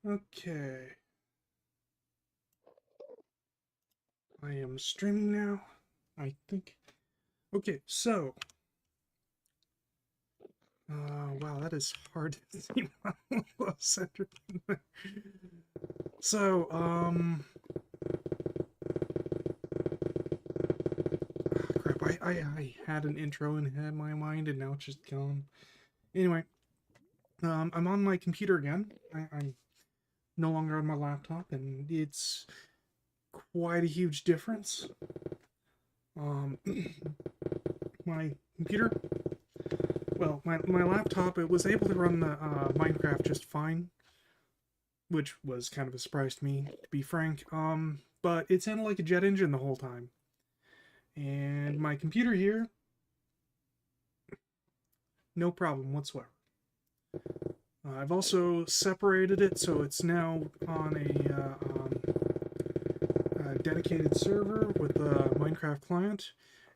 Okay. I am streaming now, I think. Okay, so. Wow, that is hard to see center. So, crap, I had an intro in my mind and now it's just gone. Anyway, I'm on my computer again. I'm no longer on my laptop, and it's quite a huge difference. My computer, well, my laptop, it was able to run the Minecraft just fine, which was kind of a surprise to me, to be frank. But it sounded like a jet engine the whole time. And my computer here, no problem whatsoever. I've also separated it so it's now on a dedicated server with a Minecraft client.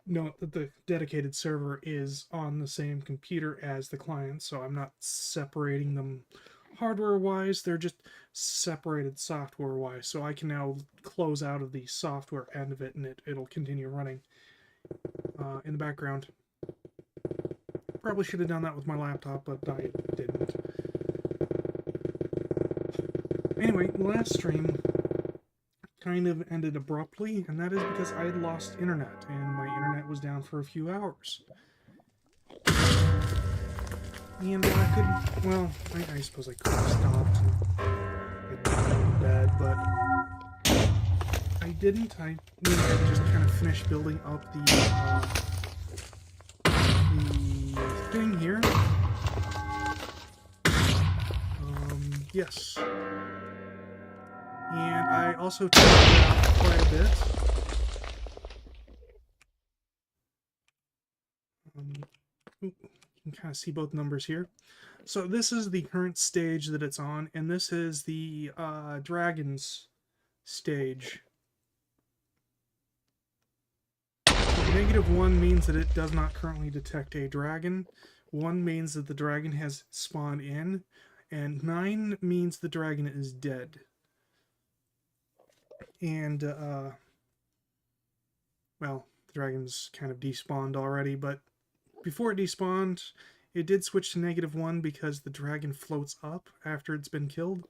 Note that the dedicated server is on the same computer as the client, so I'm not separating them hardware-wise, they're just separated software-wise, so I can now close out of the software end of it and it'll continue running in the background. Probably should have done that with my laptop, but I didn't. Anyway, the last stream kind of ended abruptly, and that is because I had lost internet, and my internet was down for a few hours. And I could, well, I suppose I could have stopped and gone to bed, but I didn't. I needed to just kind of finish building up the thing here. Yes. And I also took quite a bit. You can kind of see both numbers here. So this is the current stage that it's on, and this is the dragons stage. So -1 means that it does not currently detect a dragon. 1 means that the dragon has spawned in, and 9 means the dragon is dead. And, well, the dragon's kind of despawned already, but before it despawned, it did switch to -1 because the dragon floats up after it's been killed.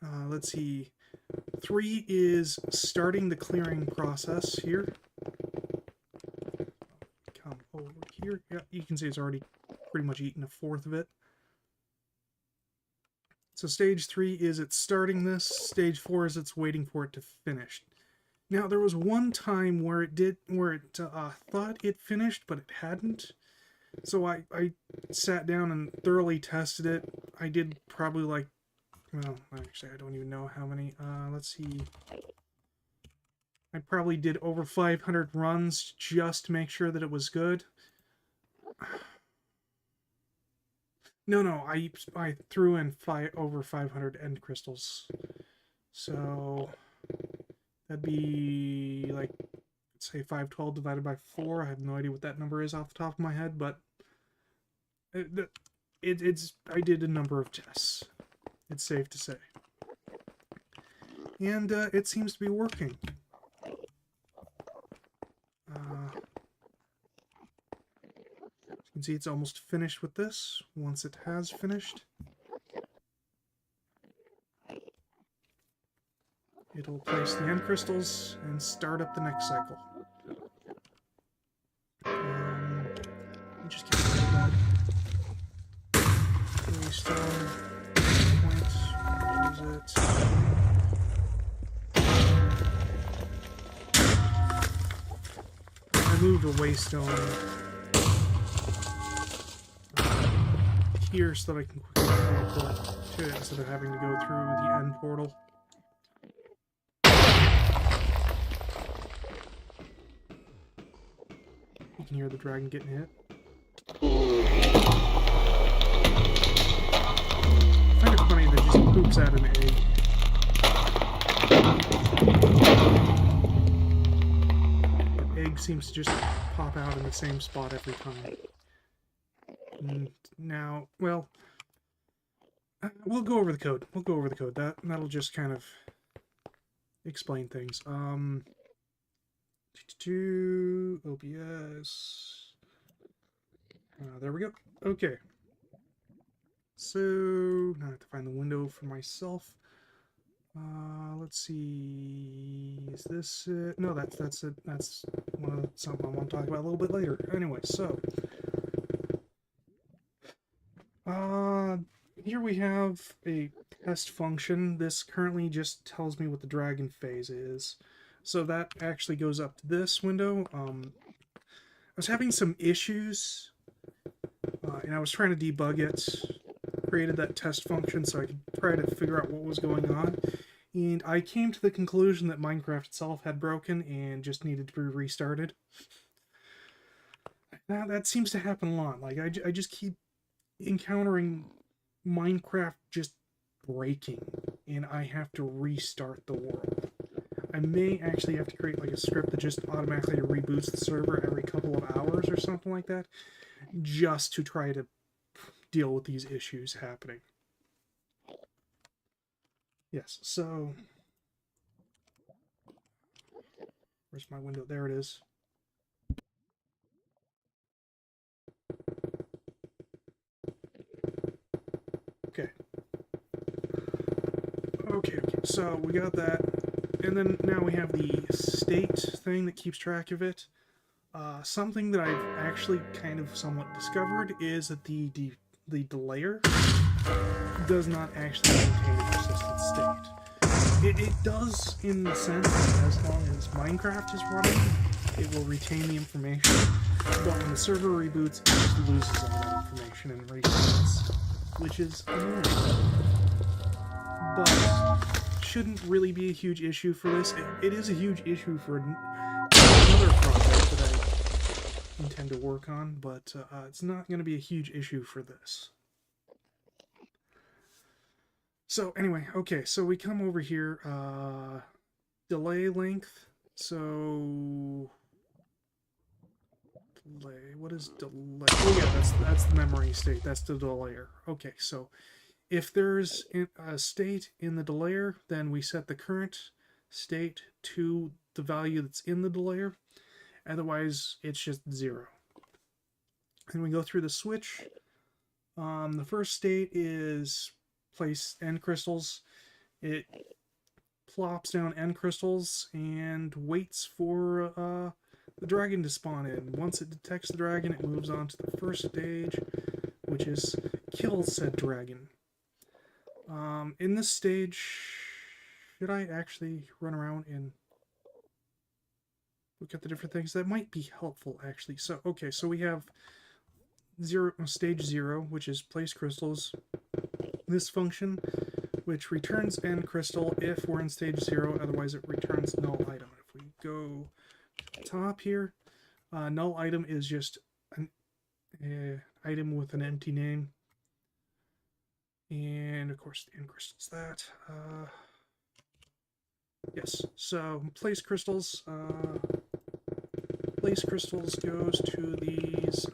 Let's see. 3 is starting the clearing process here. Come over here. Yeah, you can see it's already pretty much eaten 1/4 of it. So stage 3 is it's starting this. Stage 4 is it's waiting for it to finish. Now there was one time where it thought it finished, but it hadn't. So I sat down and thoroughly tested it. I did probably like, well, actually I don't even know how many. Let's see. I probably did over 500 runs just to make sure that it was good. No, I threw in over 500 end crystals. So that'd be like, let's say 512 divided by 4. I have no idea what that number is off the top of my head, but I did a number of tests. It's safe to say. And it seems to be working. You can see it's almost finished with this. Once it has finished, it'll place the end crystals and start up the next cycle. Let me just get rid of that. Waystone point. What is it? I moved a waystone here so that I can quickly teleport to it instead of having to go through the end portal. You can hear the dragon getting hit. I find it funny that it just poops out an egg. The egg seems to just pop out in the same spot every time. And now, well, We'll go over the code. We'll go over the code. That'll just kind of explain things. OBS. There we go. Okay. So now I have to find the window for myself. Let's see. Is this it? No, that's it. That's something I want to talk about a little bit later. Anyway, so here we have a test function. This currently just tells me what the dragon phase is. So that actually goes up to this window. I was having some issues, and I was trying to debug it. Created that test function so I could try to figure out what was going on. And I came to the conclusion that Minecraft itself had broken and just needed to be restarted. Now, that seems to happen a lot. Like, I just keep encountering Minecraft just breaking, and I have to restart the world. I may actually have to create like a script that just automatically reboots the server every couple of hours or something like that, just to try to deal with these issues happening. Yes, so where's my window? There it is. Okay. Okay, so we got that. And then now we have the state thing that keeps track of it. Something that I've actually kind of somewhat discovered is that the delayer does not actually maintain a persistent state. It does in the sense that as long as Minecraft is running, it will retain the information, but when the server reboots, it just loses all that information and restarts, which is annoying. But shouldn't really be a huge issue for this. It is a huge issue for another project that I intend to work on, but it's not going to be a huge issue for this. So anyway, okay, so we come over here, delay length. So delay, what is delay? Oh yeah, that's the memory state. That's the delayer. Okay, so if there's a state in the delayer, then we set the current state to the value that's in the delayer. Otherwise, it's just 0. And we go through the switch. The first state is place end crystals. It plops down end crystals and waits for the dragon to spawn in. Once it detects the dragon, it moves on to the first stage, which is kill said dragon. In this stage, should I actually run around and look at the different things? That might be helpful, actually. So, okay, so we have stage 0, which is place crystals. This function, which returns end crystal if we're in stage 0, otherwise it returns null item. If we go to the top here, null item is just an item with an empty name. And of course the end crystal's that. Yes, so place crystals. Place crystals goes to these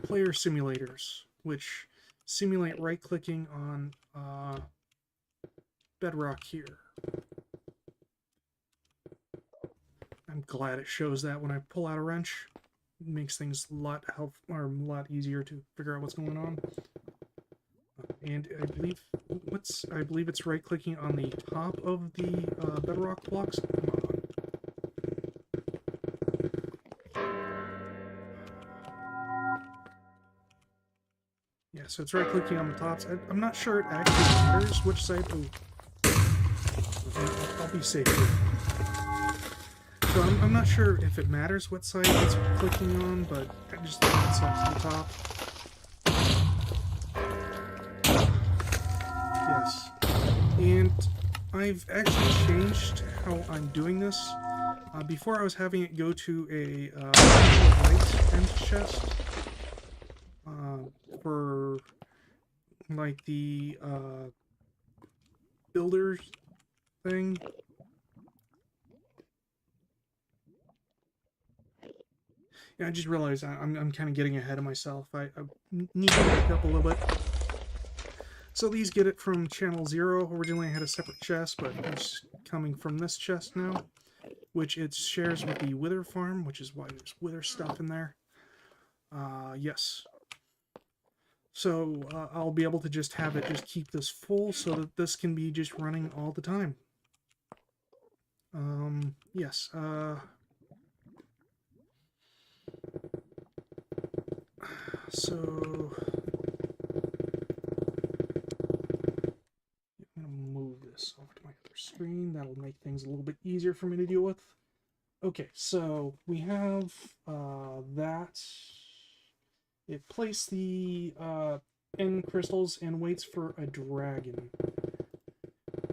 player simulators, which simulate right-clicking on bedrock here. I'm glad it shows that when I pull out a wrench. It makes things a lot easier to figure out what's going on. And I believe it's right-clicking on the top of the bedrock blocks. Come on. Yeah, so it's right-clicking on the tops. I'm not sure it actually matters which side. Oh, I'll be safe here. So I'm not sure if it matters what side it's clicking on, but I just think it's up to the top. Yes. And I've actually changed how I'm doing this. Before I was having it go to a right end chest for like the builders thing. Yeah, I just realized I'm kind of getting ahead of myself. I need to back up a little bit. So these get it from channel 0. Originally I had a separate chest, but it's coming from this chest now, which it shares with the Wither farm, which is why there's Wither stuff in there. Yes. So I'll be able to just have it just keep this full so that this can be just running all the time. Yes. So I'm going to move this over to my other screen. That'll make things a little bit easier for me to deal with. Okay, so we have that. It placed the end crystals and waits for a dragon.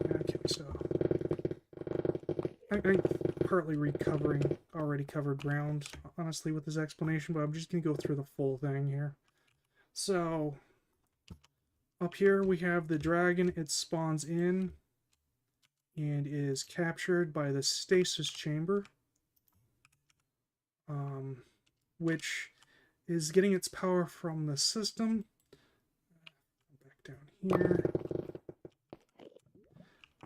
Okay, so I'm partly already covered ground, honestly, with this explanation, but I'm just going to go through the full thing here. So, up here we have the dragon. It spawns in and is captured by the stasis chamber, which is getting its power from the system. Back down here.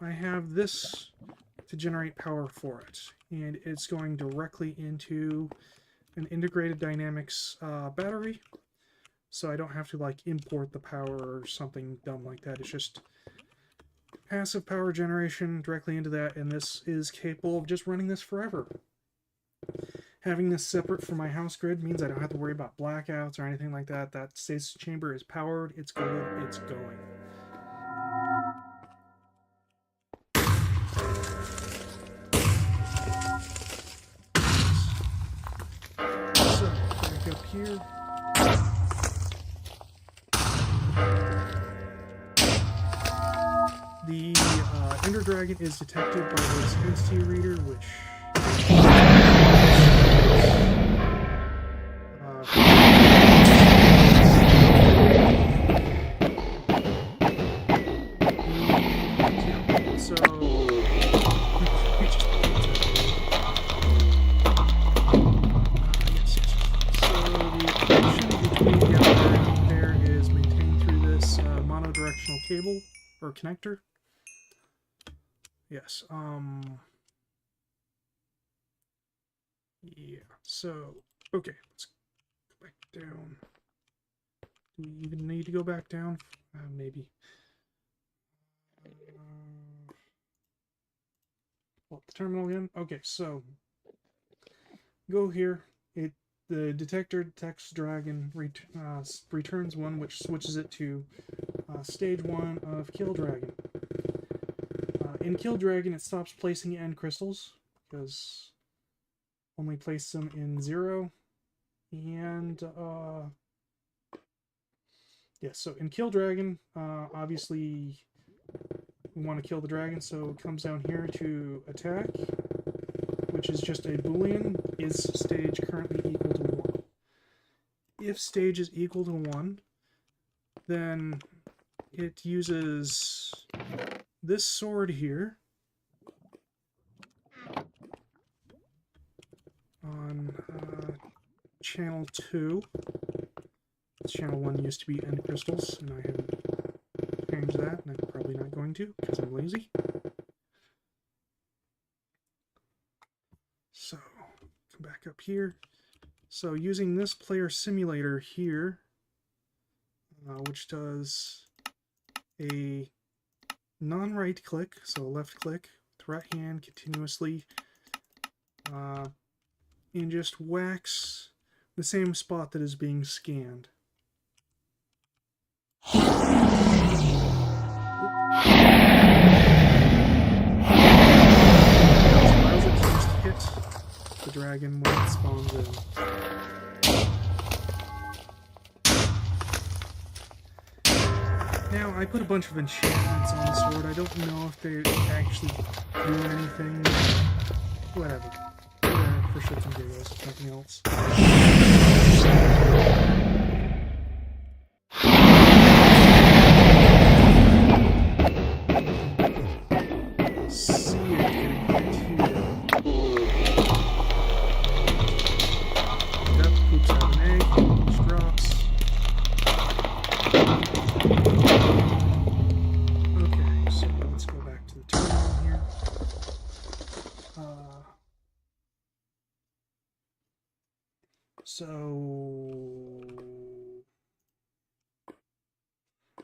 I have this to generate power for it, and it's going directly into an integrated dynamics battery, so I don't have to like import the power or something dumb like that. It's just passive power generation directly into that, and this is capable of just running this forever. Having this separate from my house grid means I don't have to worry about blackouts or anything like that. That stasis chamber is powered, it's good, it's going. So, back up here. The Ender Dragon is detected by this entity reader, which cable or connector. Yes. Yeah. So, okay. Let's go back down. Do we even need to go back down? Maybe. Pull up the terminal again. Okay. So, go here. The detector detects dragon, returns one, which switches it to stage 1 of Kill Dragon. In Kill Dragon, it stops placing end crystals, because only place them in 0. And, yeah, so in Kill Dragon, obviously, we want to kill the dragon, so it comes down here to attack, which is just a boolean. Is stage currently equal to 1? If stage is equal to 1, then it uses this sword here on channel 2. Channel 1 used to be end crystals, and I haven't changed that, and I'm probably not going to, because I'm lazy. So, come back up here. So, using this player simulator here, which does a non-right click, so left click with right hand continuously, and just whacks the same spot that is being scanned. Allows it to just hit the dragon when it spawns in. Now, I put a bunch of enchantments on the sword. I don't know if they actually do anything. Whatever. For shits and giggles, if nothing else. See it getting hit here. That poops out an egg, which drops.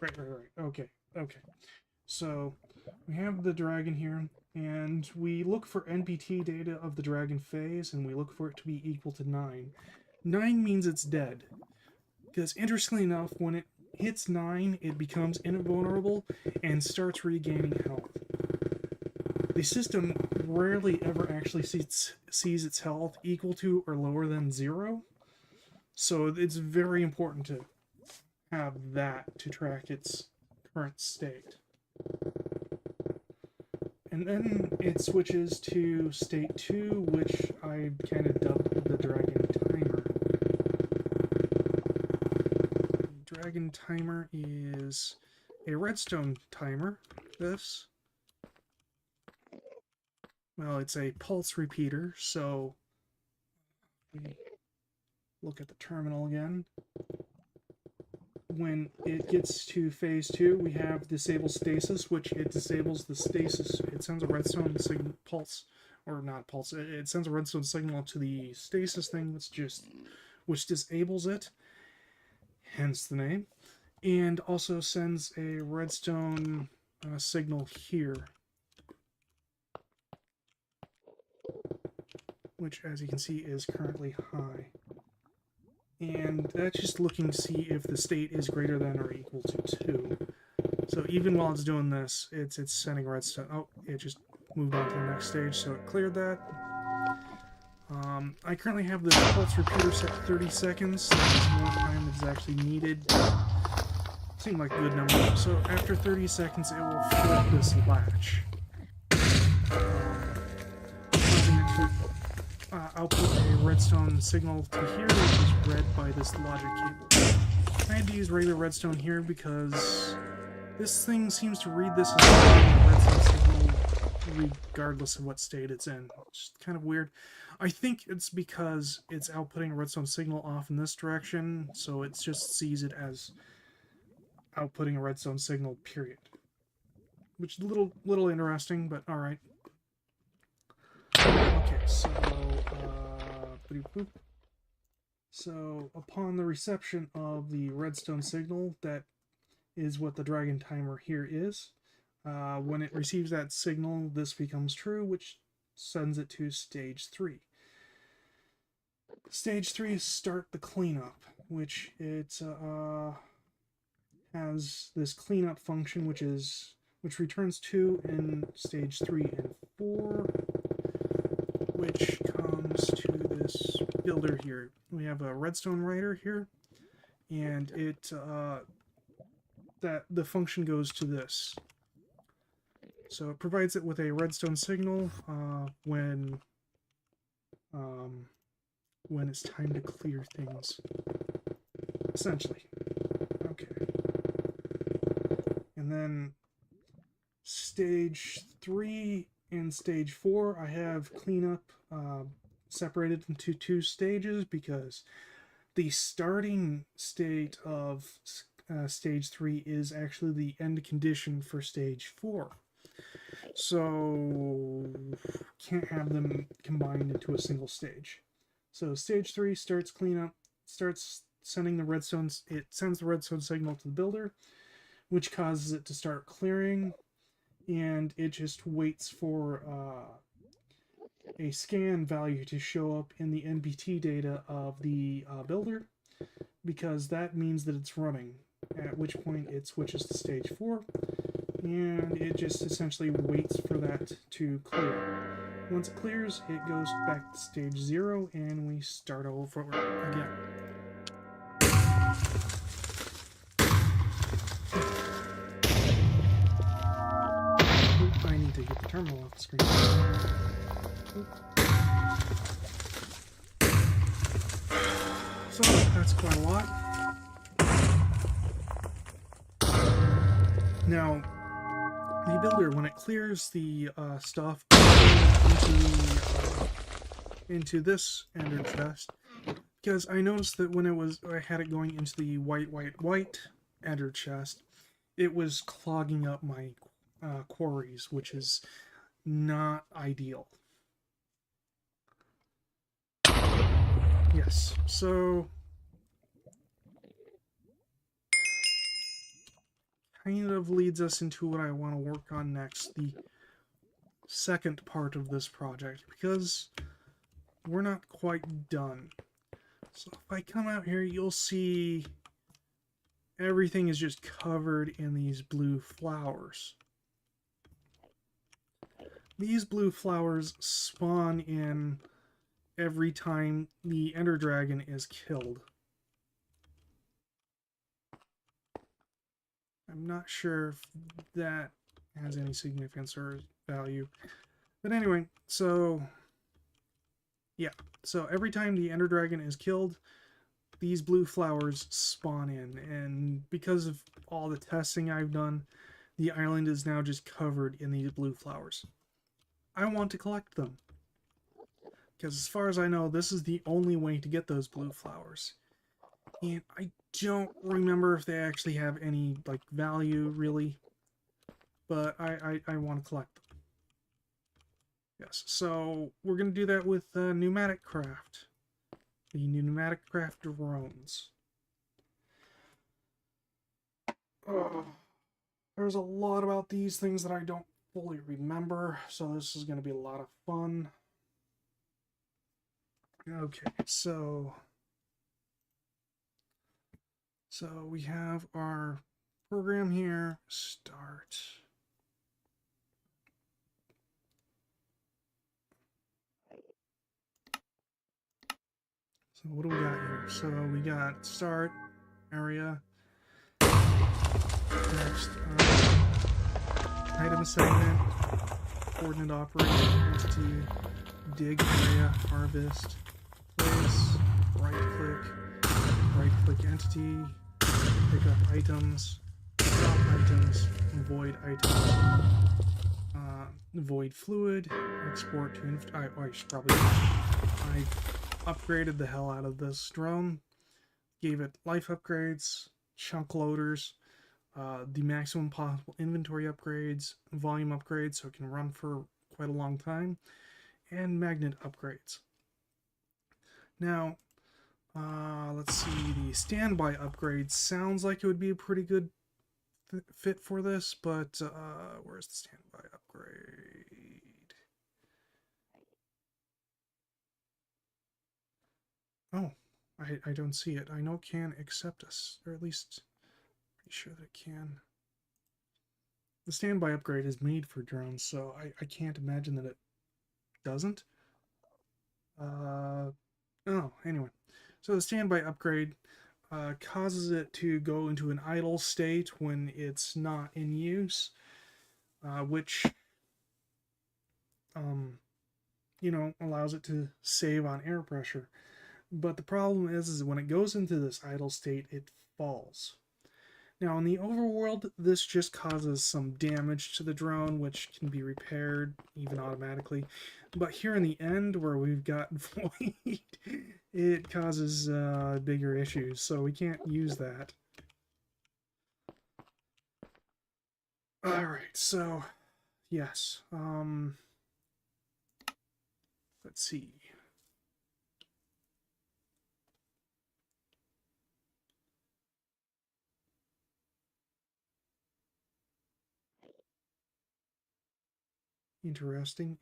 Right. Okay. So we have the dragon here, and we look for NPT data of the dragon phase, and we look for it to be equal to 9. 9 means it's dead. Because interestingly enough, when it hits 9, it becomes invulnerable and starts regaining health. The system rarely ever actually sees its health equal to or lower than 0, so it's very important to have that to track its current state. And then it switches to state 2, which I kind of dubbed the dragon timer. Dragon timer is a redstone timer. This, well, it's a pulse repeater, so we look at the terminal again. When it gets to phase 2, we have disable stasis, which it disables the stasis. It sends a redstone signal pulse, or not pulse. It sends a redstone signal to the stasis thing, which disables it, hence the name, and also sends a redstone signal here, which, as you can see, is currently high. And that's just looking to see if the state is greater than or equal to 2. So even while it's doing this, it's sending redstone. Oh, it just moved on to the next stage, so it cleared that. I currently have the pulse repeater set 30 seconds. That's more time that's actually needed. Seemed like a good number. So after 30 seconds, it will flip this latch. Output a redstone signal to here, which is read by this logic cable. I had to use regular redstone here because this thing seems to read this as a redstone signal regardless of what state it's in. It's kind of weird. I think it's because it's outputting a redstone signal off in this direction, so it just sees it as outputting a redstone signal, period. Which is a little interesting, but alright. Okay, so upon the reception of the redstone signal, that is what the dragon timer here is. When it receives that signal, this becomes true, which sends it to stage 3. Stage 3 is start the cleanup, which it has this cleanup function, which returns 2 in stage 3 and 4. Which comes to this builder here. We have a redstone writer here, and that the function goes to this. So it provides it with a redstone signal when it's time to clear things, essentially. Okay. And then stage 3 and stage 4, I have cleanup separated into 2 stages because the starting state of stage 3 is actually the end condition for stage 4. So can't have them combined into a single stage. So stage 3 starts cleanup, starts sending the redstone. It sends the redstone signal to the builder, which causes it to start clearing, and it just waits for a scan value to show up in the NPT data of the builder, because that means that it's running, at which point it switches to stage 4, and it just essentially waits for that to clear. Once it clears, it goes back to stage 0, and we start over again. I need to get the terminal off the screen. So that's quite a lot. Now, the builder, when it clears the stuff into this ender chest, because I noticed that when I had it going into the white ender chest, it was clogging up my quarries, which is not ideal. Yes, so kind of leads us into what I want to work on next, the second part of this project, because we're not quite done. So if I come out here, you'll see everything is just covered in these blue flowers. These blue flowers spawn in every time the Ender Dragon is killed. I'm not sure if that has any significance or value. But anyway, so yeah. So every time the Ender Dragon is killed, these blue flowers spawn in. And because of all the testing I've done, the island is now just covered in these blue flowers. I want to collect them. Because as far as I know, this is the only way to get those blue flowers. And I don't remember if they actually have any, like, value, really. But I want to collect them. Yes, so we're going to do that with pneumatic craft. The pneumatic craft drones. There's a lot about these things that I don't fully remember, so this is going to be a lot of fun. Okay, so we have our program here. Start. So what do we got here? So we got start, area, next, item assignment, coordinate operation, entity, dig area, harvest, place, right click entity, pick up items, drop items, void items, void fluid, export to I should probably I upgraded the hell out of this drone, gave it life upgrades, chunk loaders, the maximum possible inventory upgrades, volume upgrades so it can run for quite a long time, and magnet upgrades. Now, let's see, the standby upgrade sounds like it would be a pretty good fit for this, but where's the standby upgrade? Oh, I don't see it. I know it can accept us, or at least pretty sure that it can. The standby upgrade is made for drones, so I can't imagine that it doesn't. Oh, anyway. So the standby upgrade causes it to go into an idle state when it's not in use, which, you know, allows it to save on air pressure. But the problem is when it goes into this idle state, it falls. Now, in the overworld, this just causes some damage to the drone, which can be repaired, even automatically. But here in the end, where we've got void, it causes bigger issues, so we can't use that. Alright, so, yes. Let's see.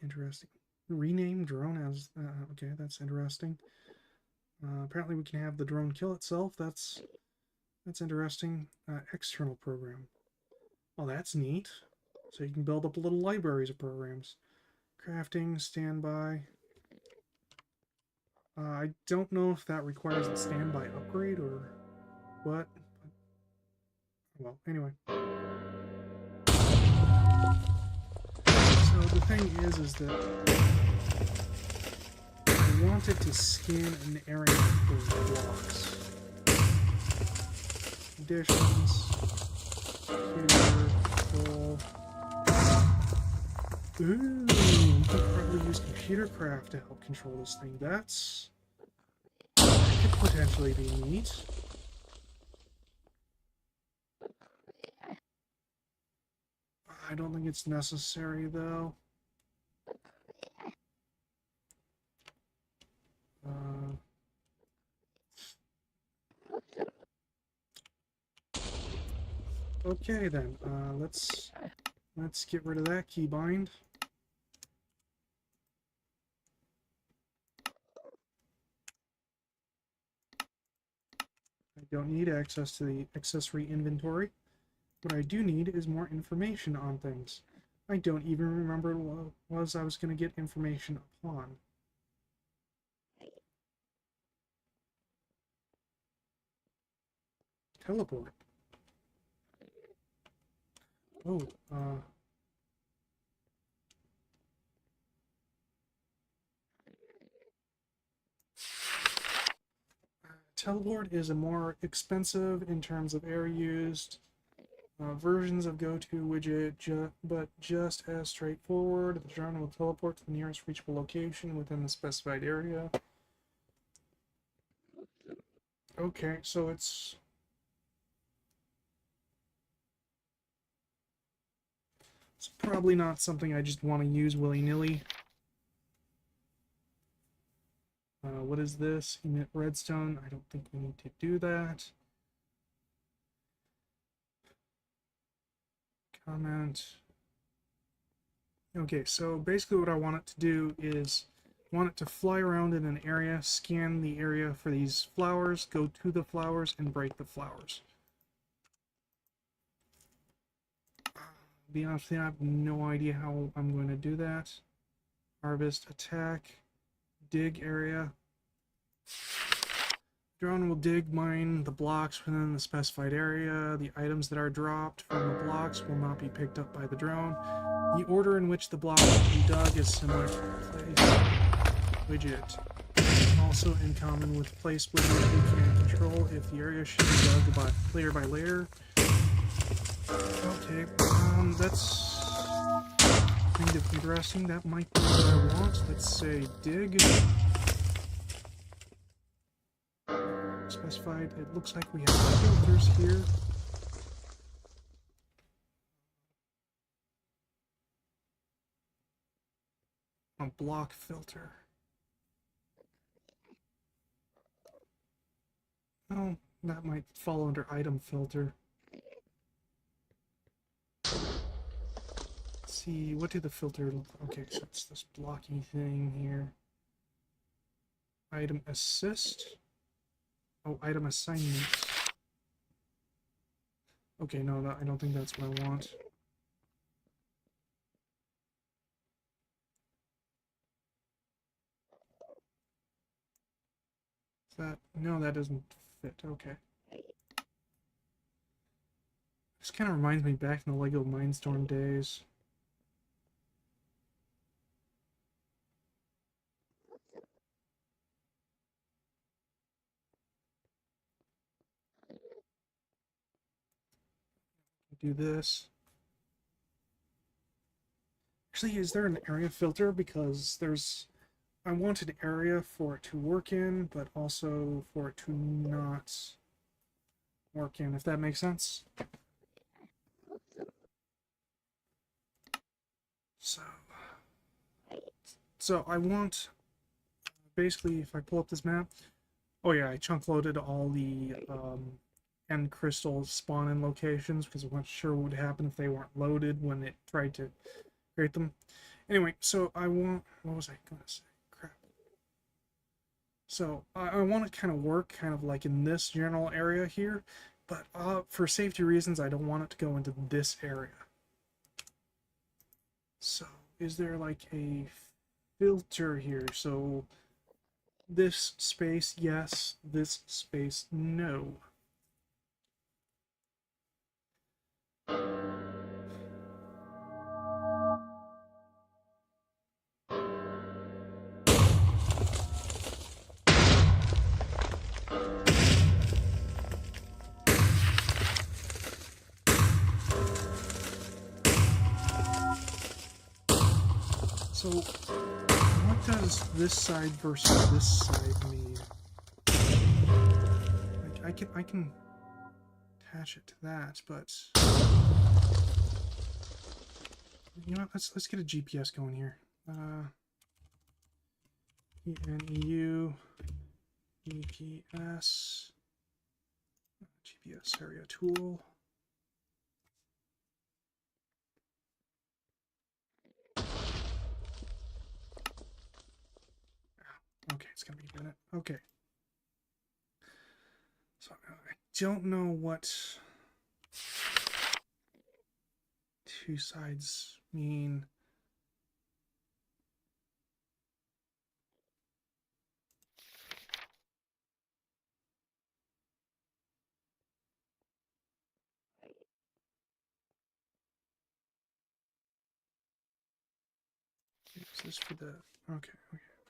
Interesting. Rename drone as, okay, that's interesting. Apparently we can have the drone kill itself. That's interesting. External program. Oh, that's neat. So you can build up little libraries of programs. Crafting, standby. I don't know if that requires the standby upgrade or what. Well, anyway. So the thing is that I want it to scan an area for blocks. Conditions. Computer. Full. Ooh, we could probably use computer craft to help control this thing. That could potentially be neat. I don't think it's necessary, though. Okay then, let's get rid of that keybind. I don't need access to the accessory inventory. What I do need is more information on things. I don't even remember what was I was going to get information upon. Teleport. Oh, teleport is a more expensive in terms of area used. Versions of GoTo widget, but just as straightforward. The drone will teleport to the nearest reachable location within the specified area. Okay, so it's probably not something I just want to use willy-nilly. What is this? Emit redstone. I don't think we need to do that. Comment. Okay, so basically what I want it to do is want it to fly around in an area, scan the area for these flowers, go to the flowers, and break the flowers. Be honest with you, I have no idea how I'm going to do that. Harvest, attack, dig area. Drone will dig, mine the blocks within the specified area. The items that are dropped from the blocks will not be picked up by the drone. The order in which the blocks will be dug is similar to place widget. Also in common with place widget, we can control if the area should be dug by layer. Okay, that's kind of interesting. That might be what I want. Let's say dig. Specified. It looks like we have filters here. A block filter. Oh, that might fall under item filter. Let's see, what do the filter look like? Okay, so it's this blocky thing here. Item assist. Oh, item assignment. Okay, no, I don't think that's what I want. No, that doesn't fit. Okay. This kind of reminds me back in the Lego Mindstorm days. Do this. Actually, is there an area filter? Because I want an area for it to work in, but also for it to not work in, if that makes sense. So I want, basically, if I pull up this map, oh yeah, I chunk loaded all the end crystal spawn-in locations because I wasn't sure what would happen if they weren't loaded when it tried to create them. Anyway, so I want, what was I going to say? Crap. So I want to kind of work kind of like in this general area here, but for safety reasons, I don't want it to go into this area. So is there like a filter here? So this space, yes. This space, no. So what does this side versus this side mean? Like I can attach it to that, but you know what? Let's get a GPS going here. ENEU GPS GPS area tool. Okay. So I don't know what two sides mean. Is this for the... Okay.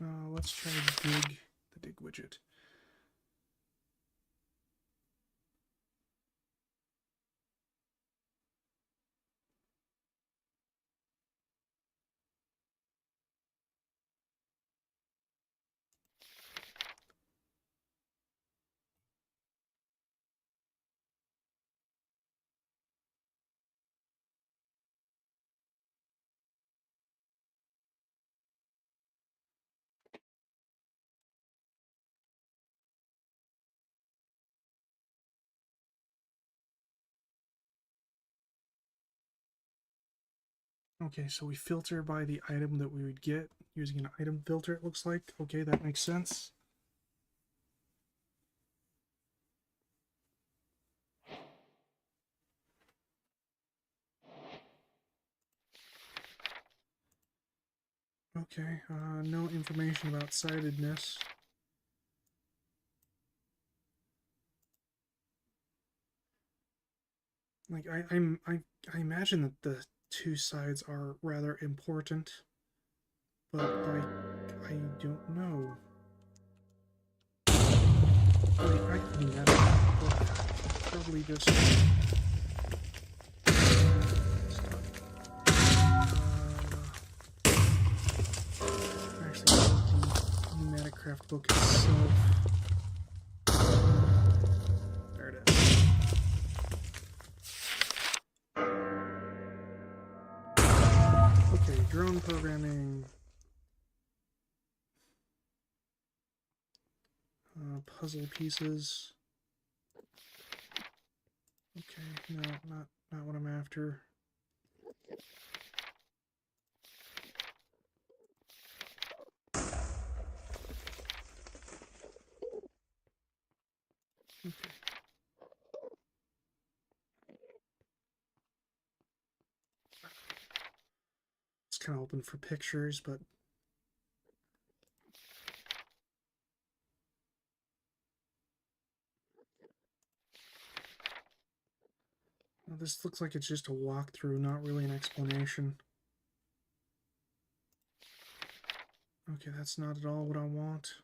Let's try dig, the dig widget. Okay, so we filter by the item that we would get using an item filter, it looks like. Okay, that makes sense. Okay, no information about sidedness. Like I imagine that the two sides are rather important, but I don't know. I mean that's probably just actually the Metacraft book itself. There it is. Okay, drone programming. Puzzle pieces. Okay, no, not what I'm after. Okay. It's kind of open for pictures, but well, this looks like it's just a walkthrough, not really an explanation. Okay, that's not at all what I want.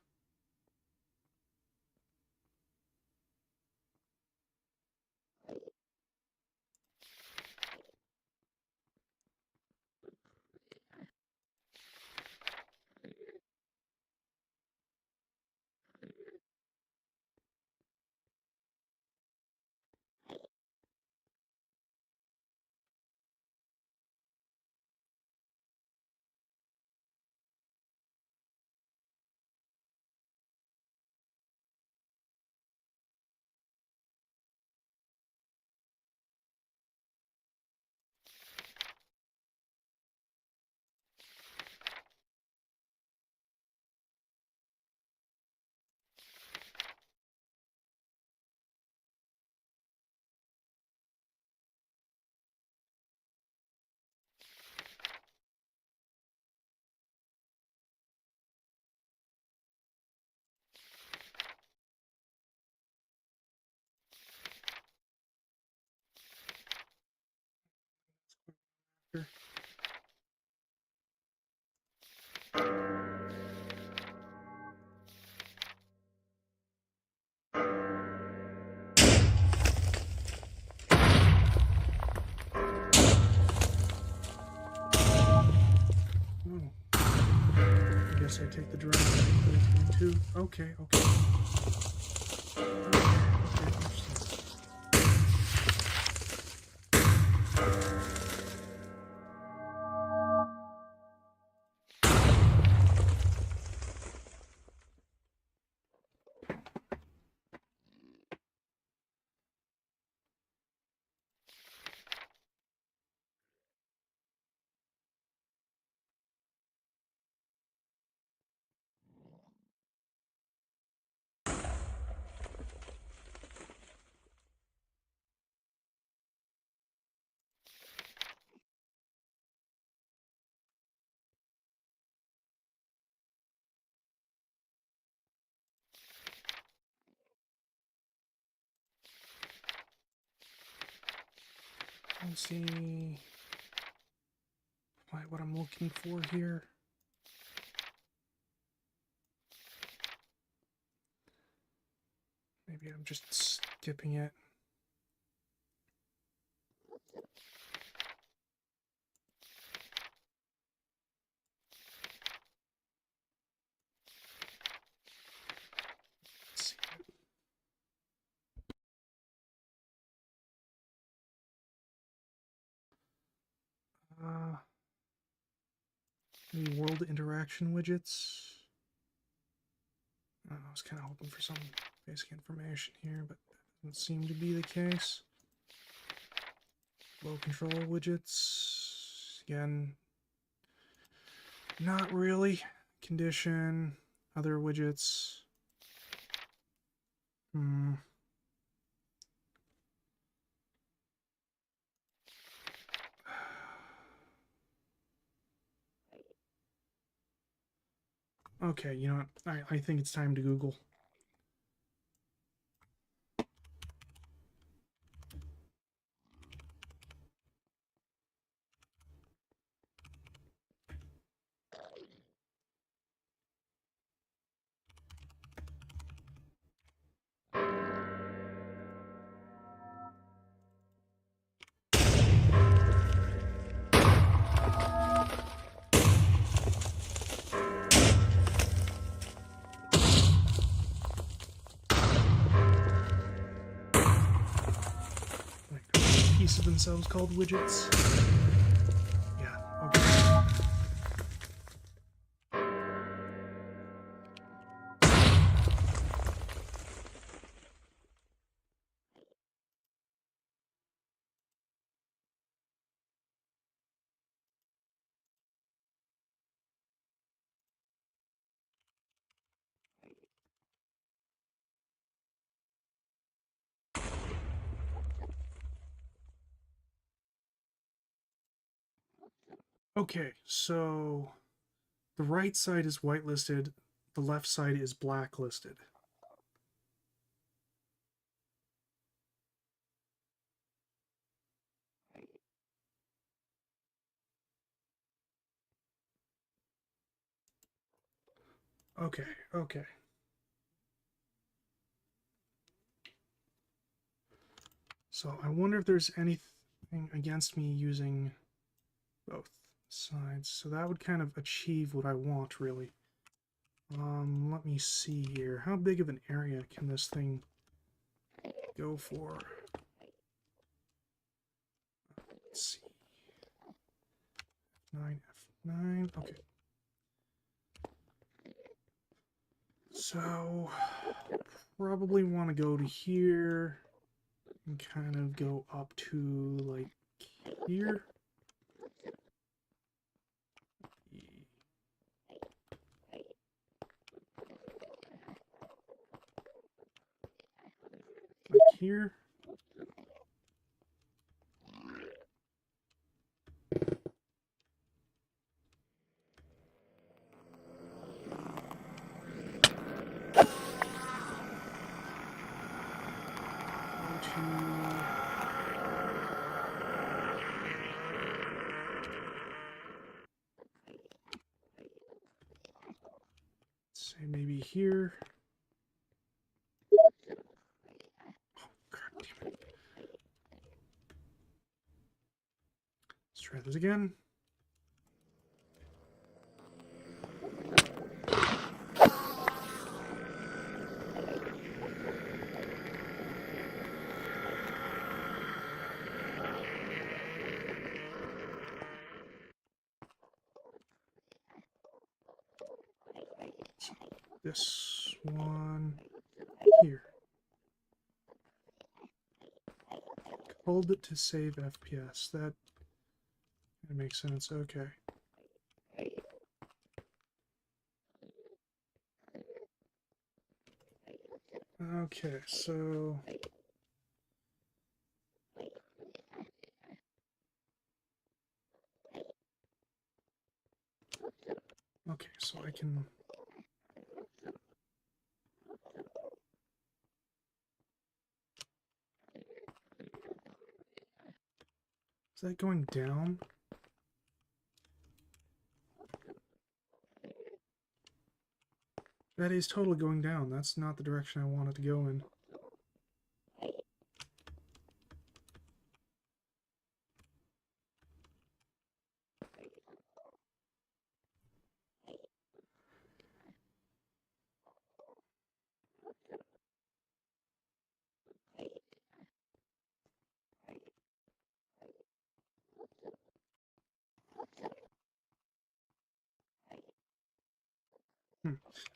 Sure. Oh. I guess I take the drone too. Okay. Let's see what I'm looking for here. Maybe I'm just skipping it. Let's see. Maybe world interaction widgets. I was kind of hoping for some basic information here, but that doesn't seem to be the case. Flow control widgets. Again, not really. Condition, other widgets. Okay, you know what? I think it's time to Google. Pieces themselves called widgets. Yeah, okay. Okay, so the right side is whitelisted, the left side is blacklisted. Okay, okay. So I wonder if there's anything against me using both sides. So that would kind of achieve what I want, really. Let me see here. How big of an area can this thing go for? Let's see. F9, okay. So, probably want to go to here and kind of go up to, like, here. Like here. Say maybe here. Oh, crap, damn it. Let's try this again. This one here. Hold it to save FPS. That makes sense. Okay. Okay, so I can Is that going down? That is totally going down. That's not the direction I want it to go in.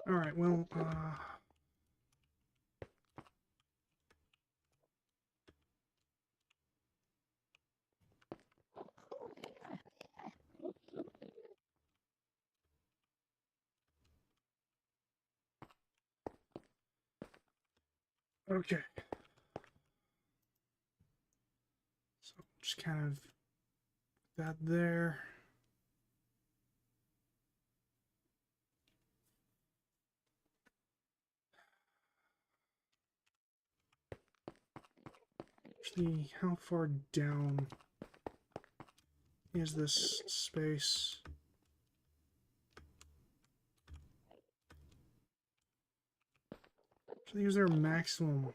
Alright, well, okay. So, just kind of that there. Actually, how far down is this space? Actually, is there a maximum?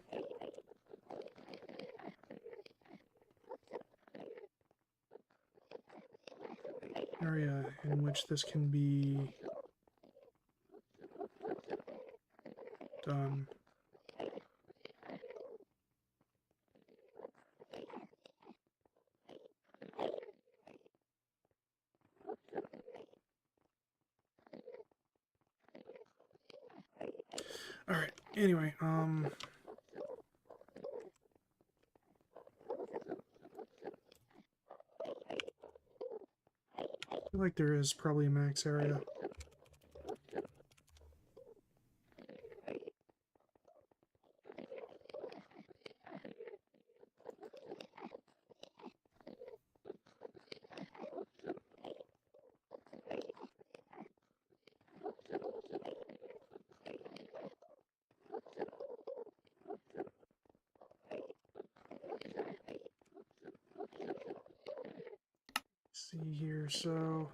Area in which this can be done. Alright, anyway, I feel like there is probably a max area. See here, so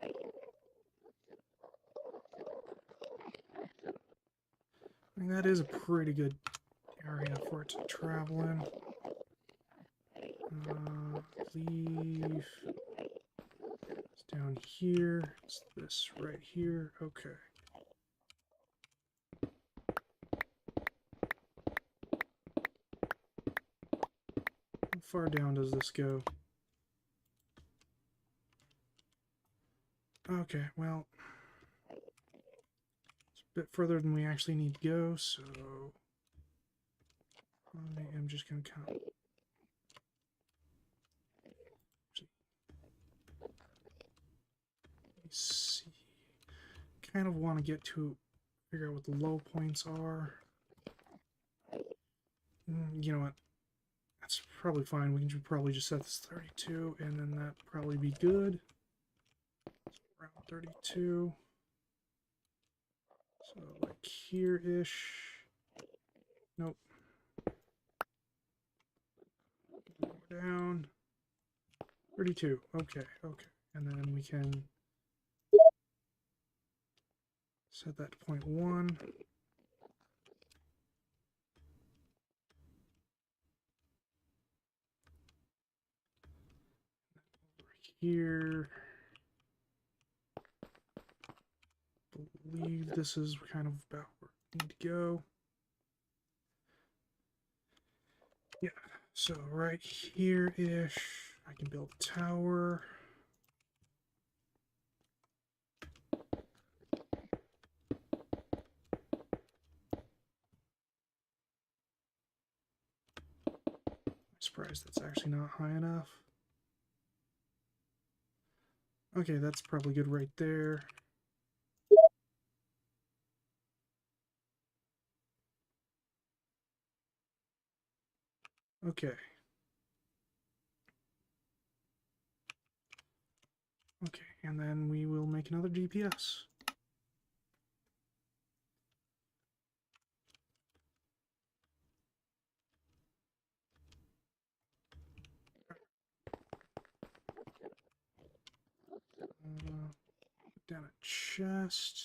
I mean, that is a pretty good area for it to travel in. Leave. It's down here. It's this right here. Okay. How far down does this go? Okay, well, it's a bit further than we actually need to go, so I am just going to count. See. Kind of want to get to figure out what the low points are. You know what? That's probably fine. We can probably just set this 32, and then that probably be good. Around 32. So like here-ish. Nope. More down. 32. Okay, okay. And then we can set that to 0.1. Over here. I believe this is kind of about where we need to go. Yeah, so right here-ish, I can build a tower. I'm surprised that's actually not high enough. Okay, that's probably good right there. Okay. Okay, and then we will make another GPS. down a chest.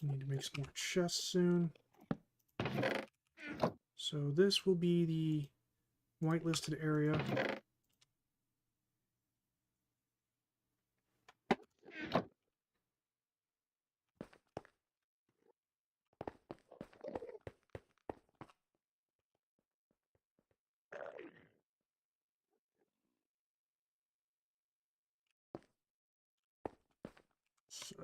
Need to make some more chests soon. So this will be the whitelisted area. So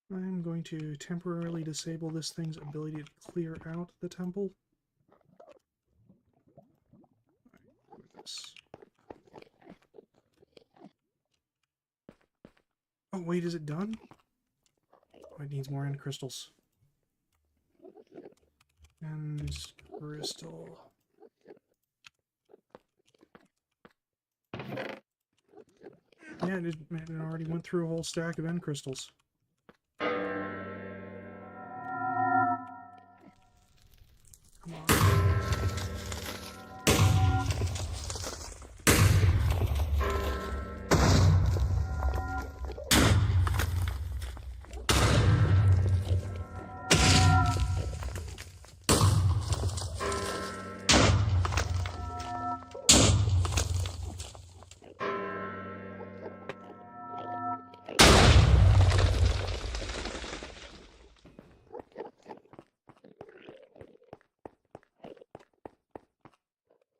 I'm going to temporarily disable this thing's ability to clear out the temple. This. Oh wait, is it done? Oh, it needs more end crystals. End crystal. Yeah, it already went through a whole stack of end crystals. Come on.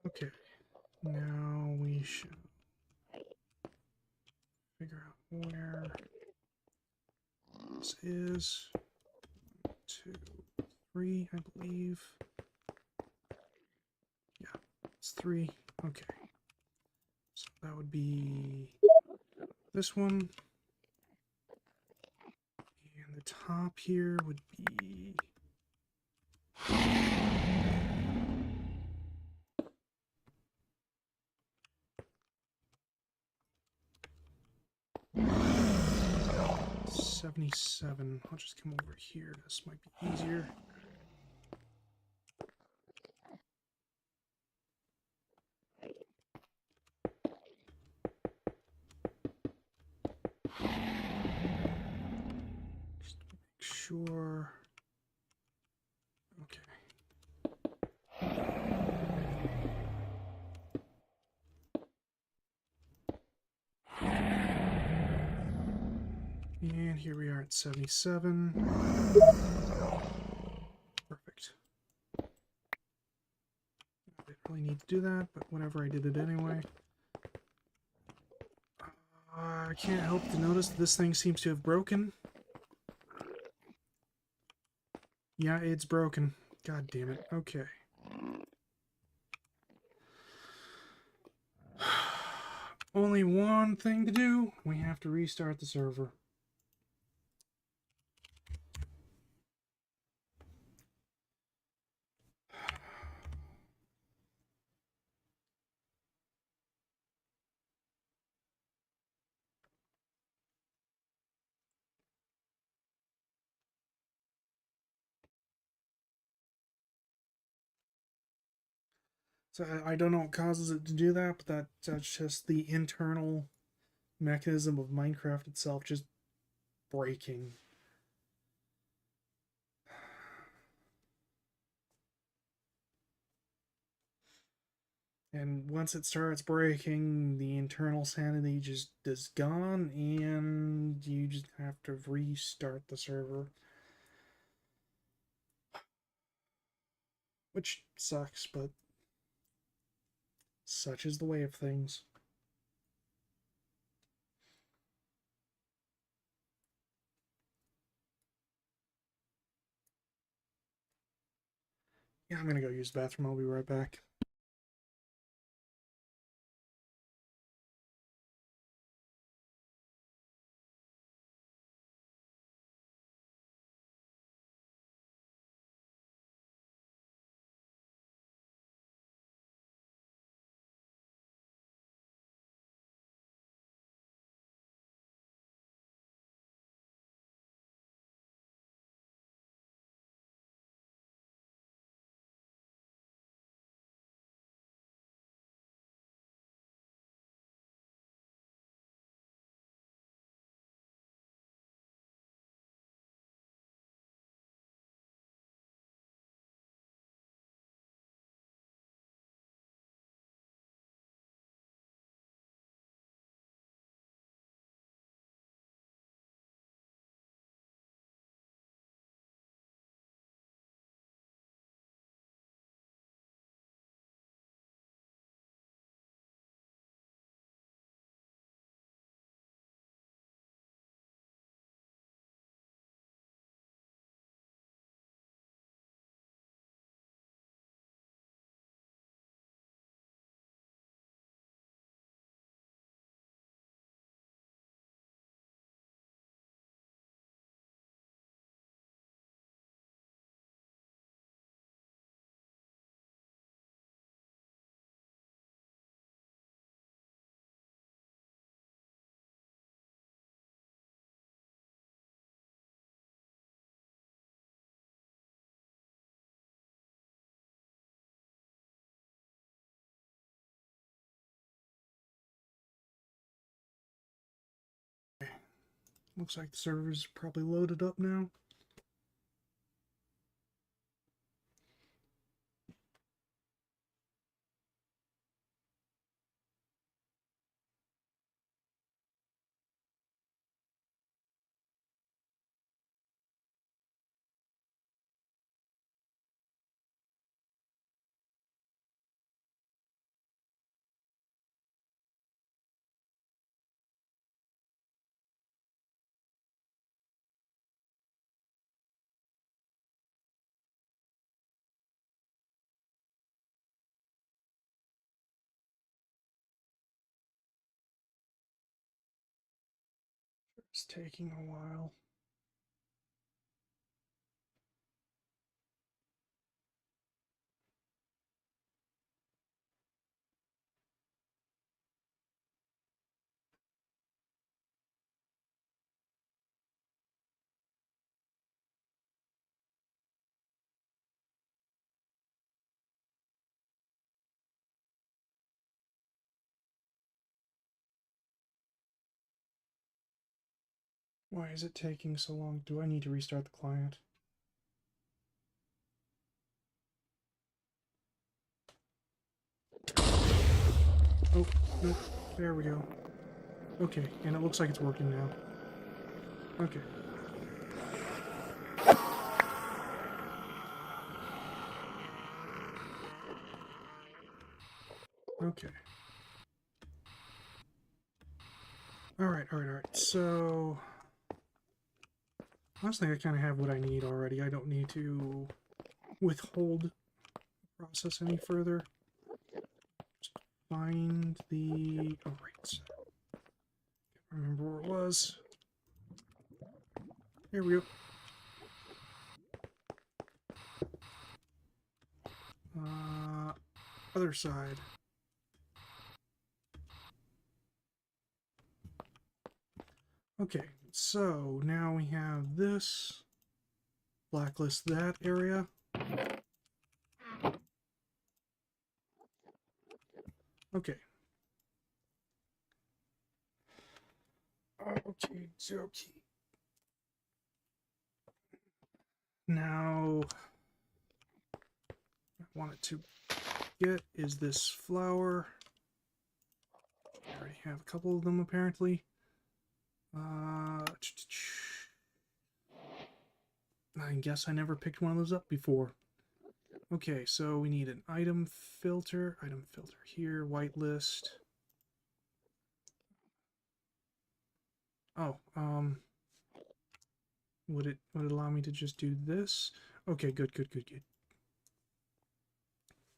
Okay, now we should figure out where this is. 1, 2, 3, I believe. Yeah, it's 3. Okay. So that would be this one. And the top here would be... $77. I'll just come over here. This might be easier. Just make sure. Okay. And here we are at 77. Perfect. I didn't really need to do that, but whatever, I did it anyway. I can't help to notice this thing seems to have broken. Yeah, it's broken. God damn it. Okay. Only one thing to do. We have to restart the server. So I don't know what causes it to do that, but that's just the internal mechanism of Minecraft itself just breaking. And once it starts breaking, the internal sanity just is gone, and you just have to restart the server. Which sucks, but such is the way of things. Yeah, I'm gonna go use the bathroom. I'll be right back. Looks like the server's probably loaded up now. It's taking a while. Why is it taking so long? Do I need to restart the client? Oh, nope. There we go. Okay, and it looks like it's working now. Okay. Okay. Alright. So, honestly, I kind of have what I need already. I don't need to withhold the process any further. Just find the... Oh, right. Can't remember where it was. Here we go. Other side. Okay, so now we have this. Blacklist that area. Okay. Okay, okay. Now, I want it to get is this flower. I already have a couple of them apparently. I guess I never picked one of those up before. Okay, so we need an item filter here, whitelist. Oh, would it allow me to just do this? Okay, good.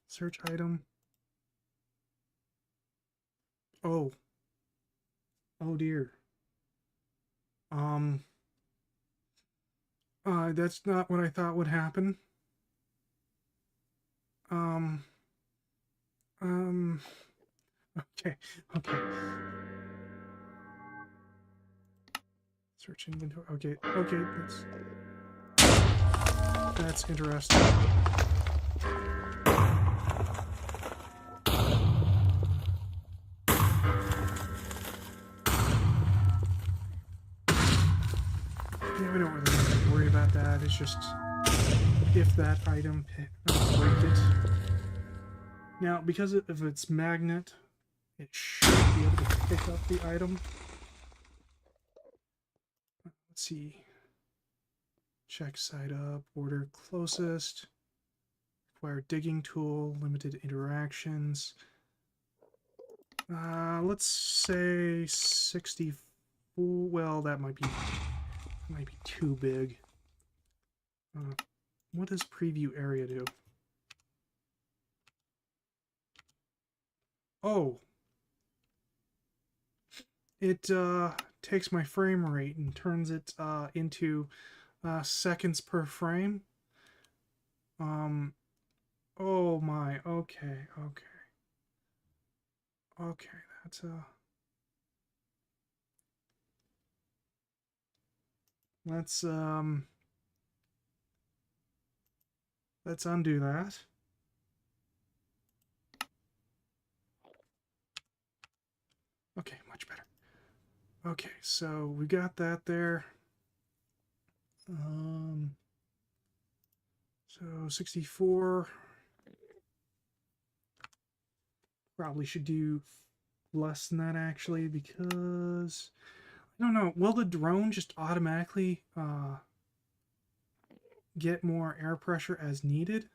Search item. Oh. Oh dear. That's not what I thought would happen. Okay. Search inventory. Okay, that's interesting. Yeah, we don't really have to worry about that. It's just if that item break it. Now, because of its magnet, it should be able to pick up the item. Let's see. Check side up, order closest, require digging tool, limited interactions. Let's say 64. Well, that might be too big. What does preview area do? Oh, it takes my frame rate and turns it into seconds per frame. Oh my, okay, that's let's undo that. Okay, much better. Okay, so we got that there. So 64. Probably should do less than that actually, because I don't know. Will the drone just automatically get more air pressure as needed?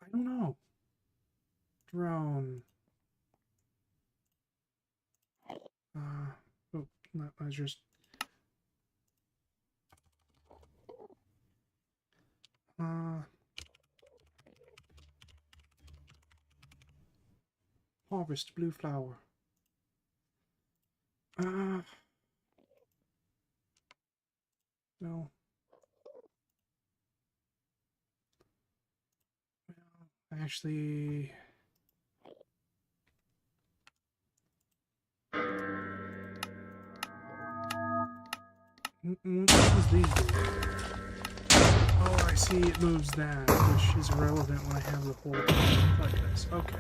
I don't know. Drone. Oh, not measures. Uh, harvest blue flower. No. Well, actually, what does these do? Oh, I see. It moves that, which is relevant when I have the whole thing like this. Okay.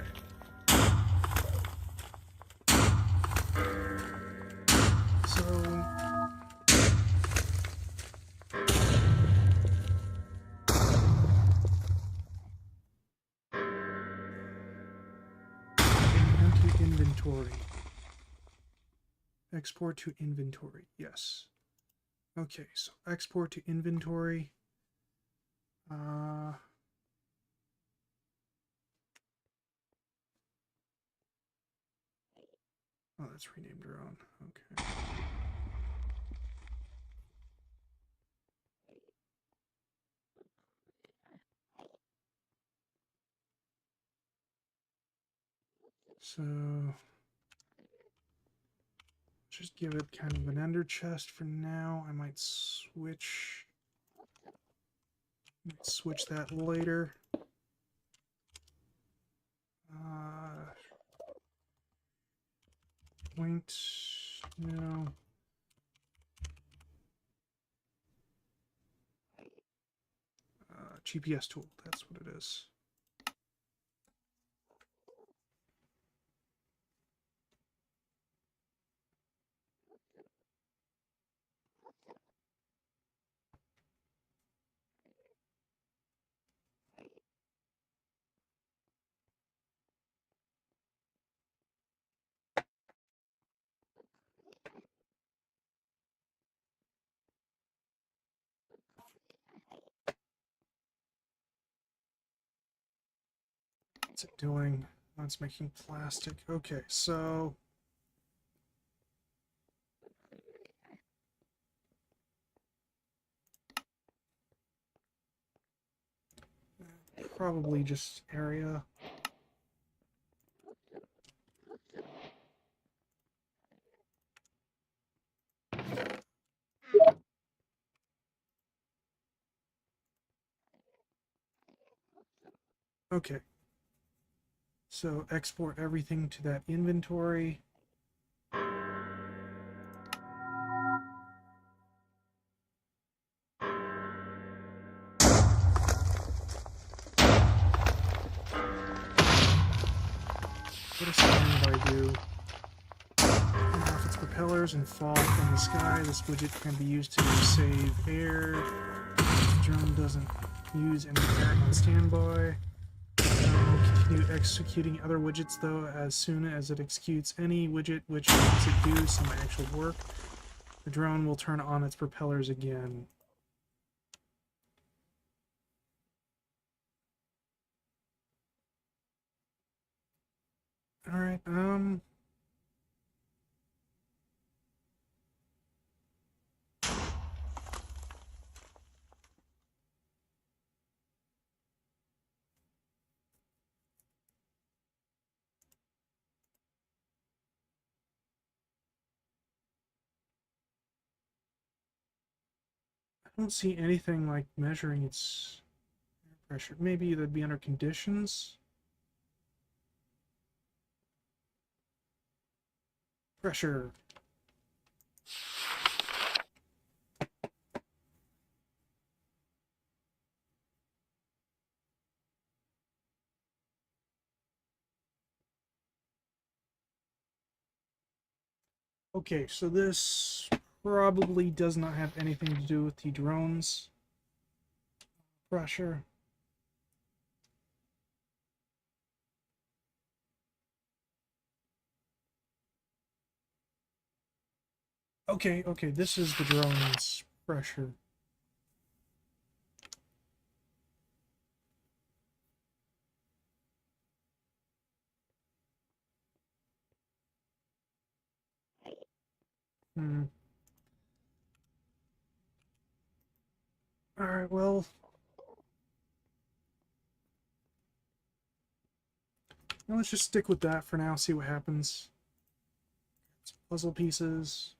So empty inventory. Export to inventory. Yes. Okay, so export to inventory. Oh, that's renamed drone. Okay. So just give it kind of an ender chest for now. I might switch that later. Point, no. GPS tool, that's what it is. What's it doing? Oh, it's making plastic. Okay, so probably just area. Okay. So export everything to that inventory. What does standby do? Turn off its propellers and fall from the sky. This widget can be used to save air. The drone doesn't use any air on standby. Continue executing other widgets though as soon as it executes any widget which makes it do some actual work. The drone will turn on its propellers again. Alright, I don't see anything like measuring its air pressure. Maybe that'd be under conditions. Pressure. Okay, so this probably does not have anything to do with the drone's pressure. Okay, this is the drone's pressure. Hmm. Alright, well, let's just stick with that for now, see what happens. Some puzzle pieces.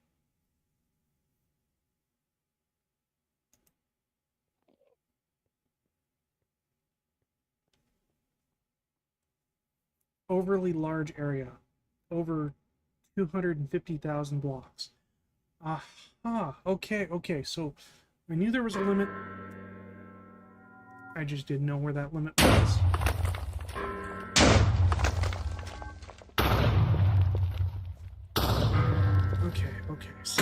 Overly large area. Over 250,000 blocks. Aha, okay, so I knew there was a limit. I just didn't know where that limit was. Okay, so...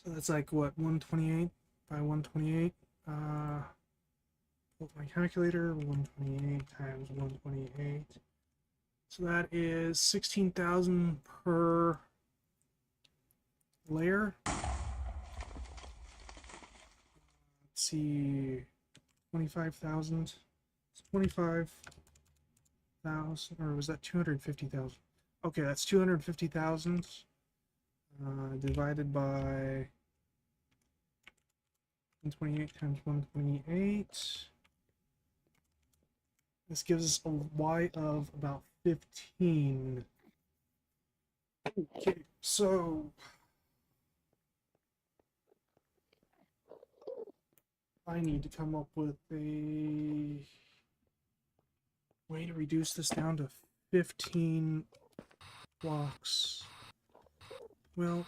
So that's like, what, 128 by 128? Pull my calculator, 128 times 128. So that is 16,000 per layer. Let's see, 25,000. 25,000, or was that 250,000? Okay, that's 250,000 divided by 128 times 128. This gives us a y of about 15. Okay, so I need to come up with a way to reduce this down to 15 blocks. Well,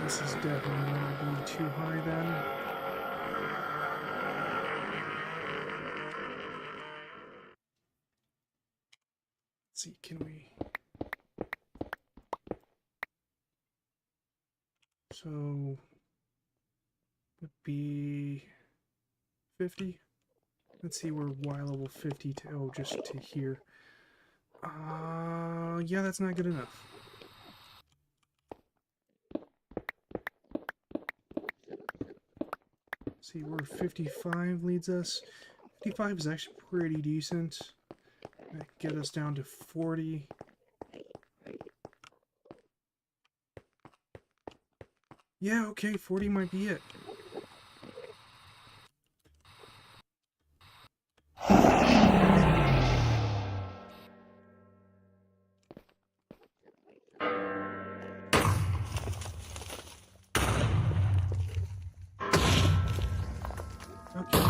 this is definitely going to be too high then. Let's see, can we... So, would be 50? Let's see, we're Y level 50 to, oh, just to here. Yeah, that's not good enough. See where 55 leads us. 55 is actually pretty decent. That get us down to 40. Yeah, okay, 40 might be it. Okay.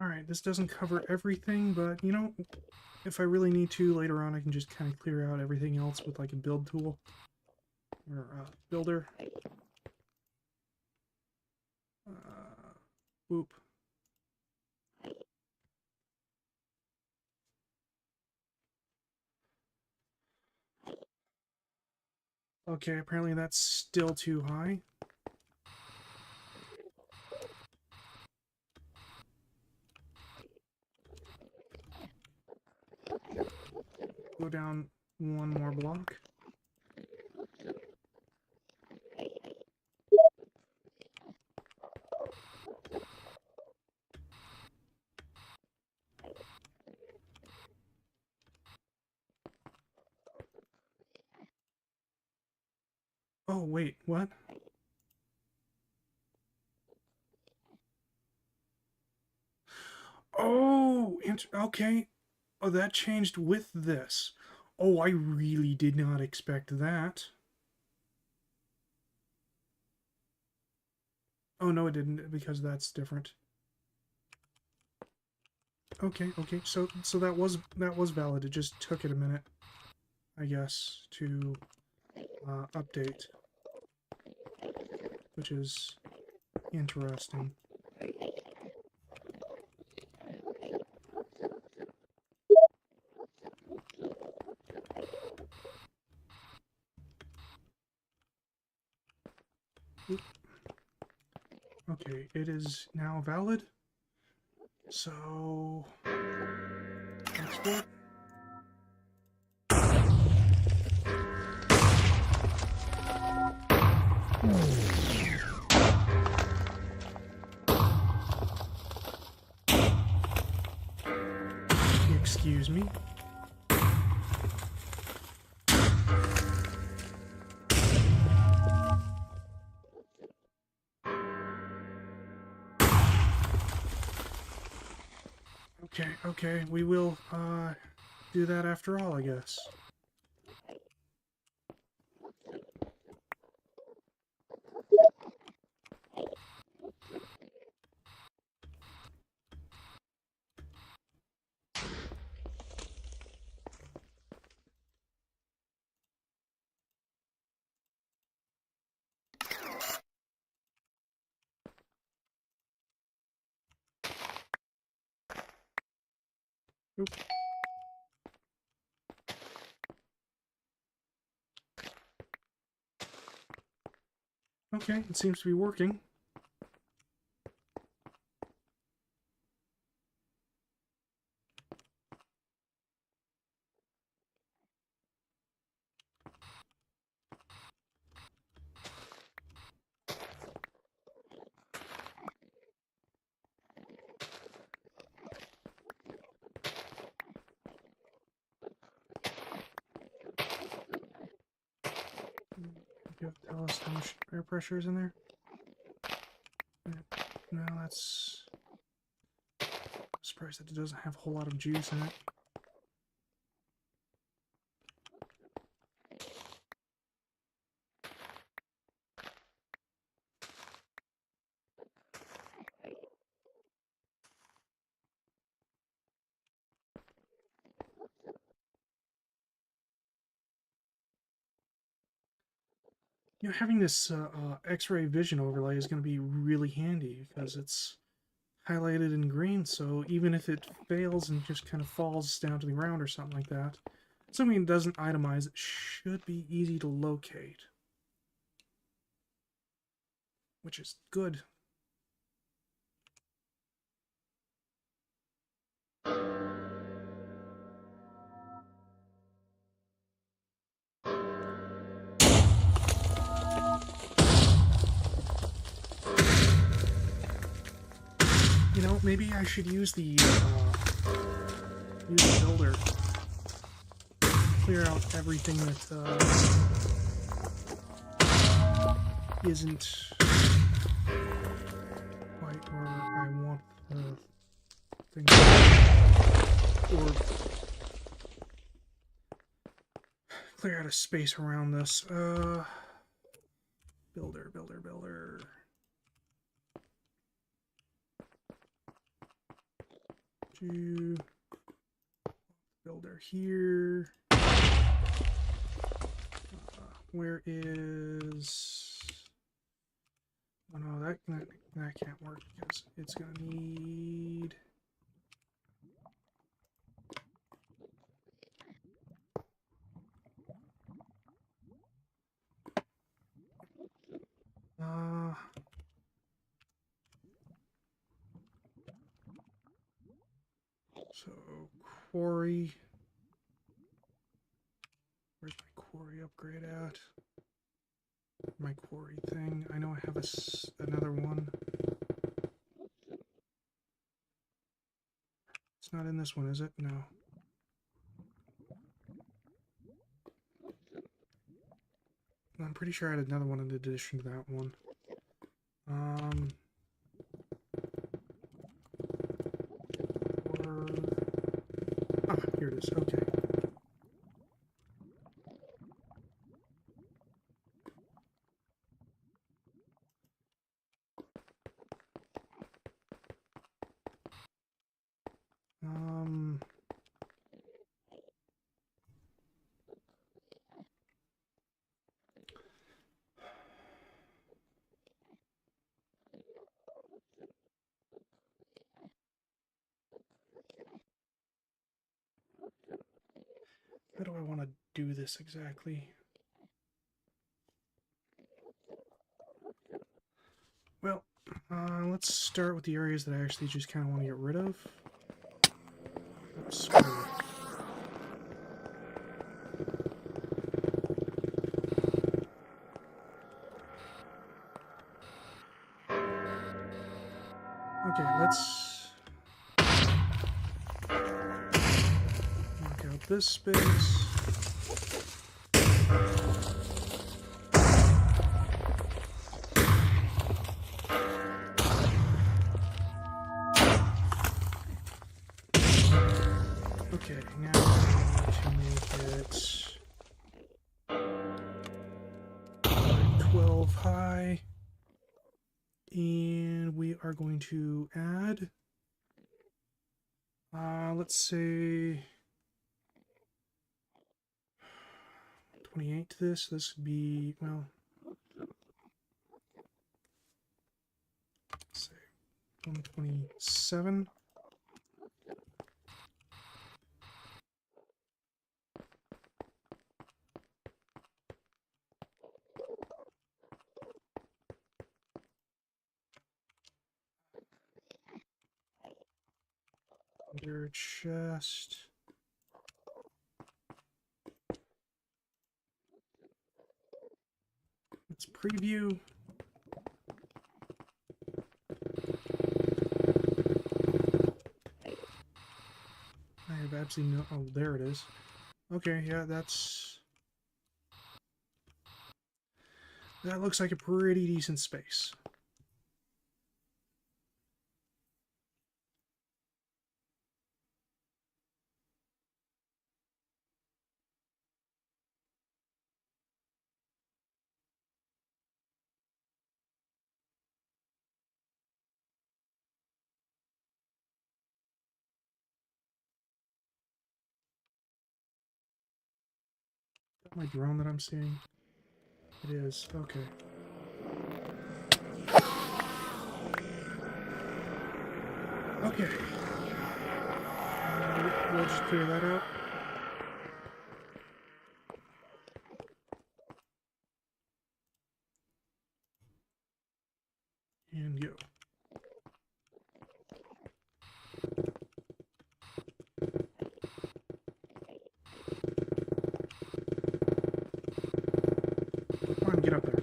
Alright, this doesn't cover everything, but, you know, if I really need to, later on I can just kind of clear out everything else with, like, a build tool. Or, builder. Boop. Okay, apparently that's still too high. Go down one more block. Oh, wait, what? Oh, okay. Oh, that changed with this. Oh, I really did not expect that. Oh, no, it didn't, because that's different. Okay, okay. So that was valid. It just took it a minute, I guess, to update, which is interesting. Oop. Okay, it is now valid. So export. Excuse me. Okay, okay, we will do that after all, I guess. Oop. Okay, it seems to be working. You have to tell us how much air pressure is in there? No, that's... I'm surprised that it doesn't have a whole lot of juice in it. You know, having this X-ray vision overlay is going to be really handy because it's highlighted in green, so even if it fails and just kind of falls down to the ground or something like that, something that doesn't itemize, it should be easy to locate, which is good. You know, maybe I should use the builder, clear out everything that isn't quite where I want the thing, or clear out a space around this. Builder. To builder here. Where is... Oh no, that can't work because it's gonna need... So quarry. Where's my quarry upgrade at? My quarry thing. I know I have another one. It's not in this one, is it? No. I'm pretty sure I had another one in addition to that one. Here it is. Okay. How do I want to do this exactly? Well, let's start with the areas that I actually just kind of want to get rid of. Oops, okay, let's knock out this space. Okay, now I'm going to make it 12 high. And we are going to add, let's say 28 to this. This would be, well, let's say 127. Under chest. Let's preview. I have absolutely no... Oh, there it is. Okay, yeah, that looks like a pretty decent space. Is that my drone that I'm seeing? It is. Okay. Okay. We'll just clear that out. And go. Come on, get up there.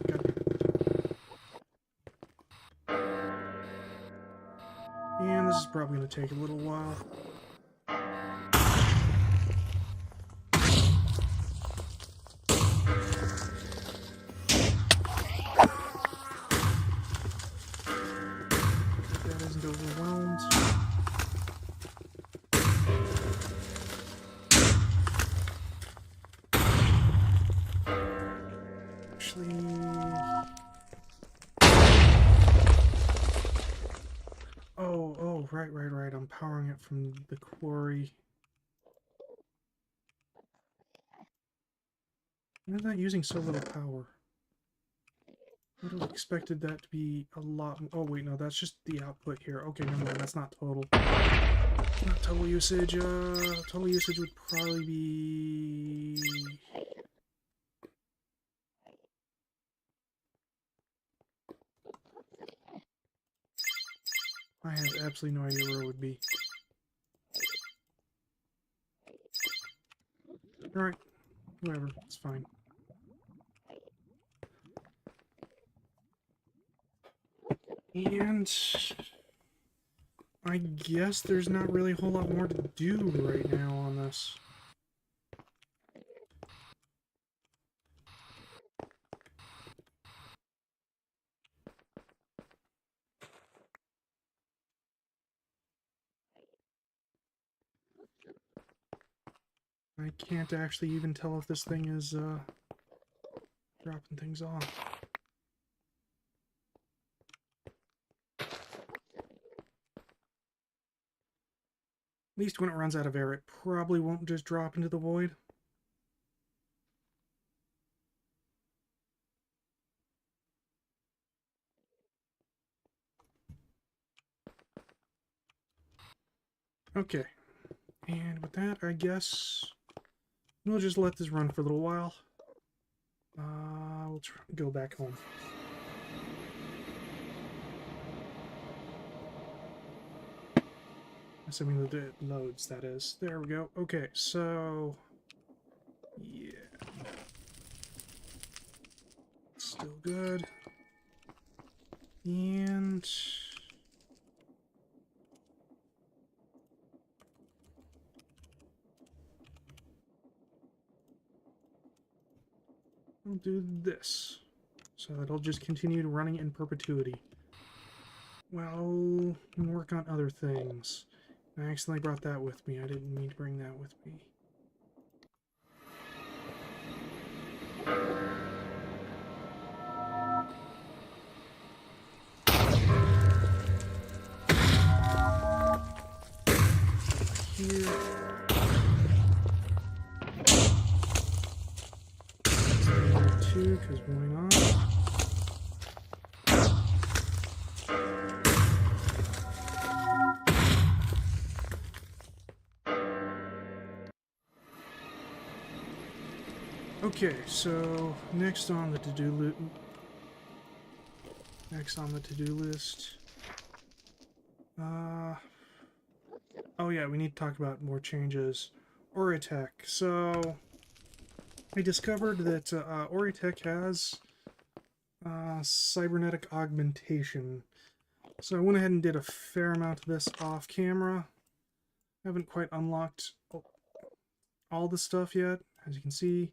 And this is probably going to take a little while. That isn't overwhelmed. Actually... Oh, right. I'm powering it from the quarry. Why is that using so little power? I would have expected that to be a lot... Oh, wait, no, that's just the output here. Okay, never mind, that's not total. Not total usage. Total usage would probably be... I have absolutely no idea where it would be. Alright, whatever, it's fine. And I guess there's not really a whole lot more to do right now on this. I can't actually even tell if this thing is dropping things off. At least when it runs out of air, it probably won't just drop into the void. Okay, and with that, I guess we'll just let this run for a little while. We'll go back home. Assuming that it loads, that is. There we go. Okay, so... yeah. Still good. And... I'll do this. So it'll just continue running in perpetuity. Well, work on other things. I accidentally brought that with me. I didn't mean to bring that with me. Here. Two, because why not? Okay, so next on the to-do list. Oh yeah, we need to talk about more changes. Oritech. So I discovered that Oritech has cybernetic augmentation. So I went ahead and did a fair amount of this off camera. I haven't quite unlocked all the stuff yet. As you can see,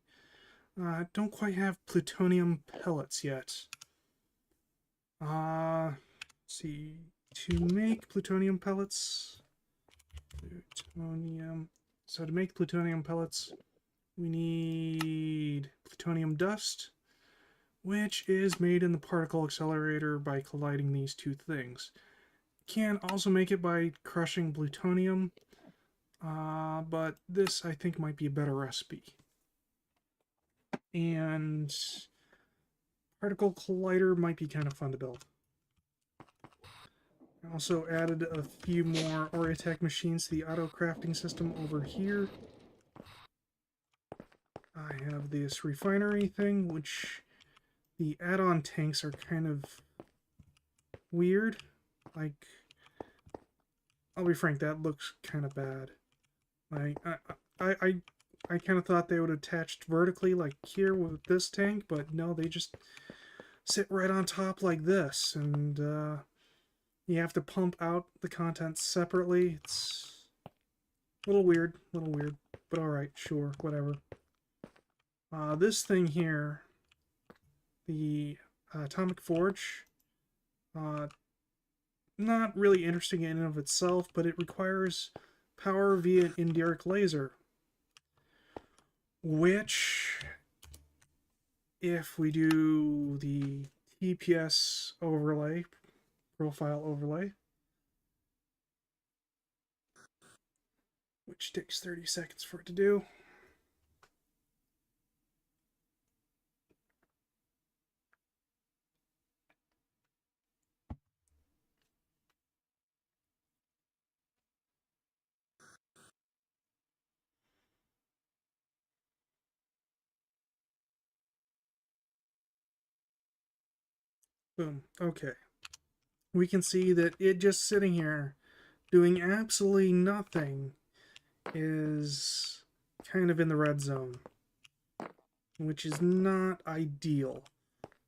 don't quite have plutonium pellets yet. Let's see, to make plutonium pellets, so to make plutonium pellets, we need plutonium dust, which is made in the particle accelerator by colliding these two things. Can also make it by crushing plutonium, but this I think might be a better recipe. And particle collider might be kind of fun to build. I also added a few more Oritech machines to the auto crafting system over here. I have this refinery thing, which the add-on tanks are kind of weird. Like, I'll be frank, that looks kind of bad. Like, I kind of thought they would attach vertically like here with this tank, but no, they just sit right on top like this, and you have to pump out the contents separately. It's a little weird, but alright, sure, whatever. This thing here, the Atomic Forge, not really interesting in and of itself, but it requires power via an indirect laser, which, if we do the TPS overlay, profile overlay, which takes 30 seconds for it to do. Boom. Okay. We can see that it just sitting here doing absolutely nothing is kind of in the red zone, which is not ideal.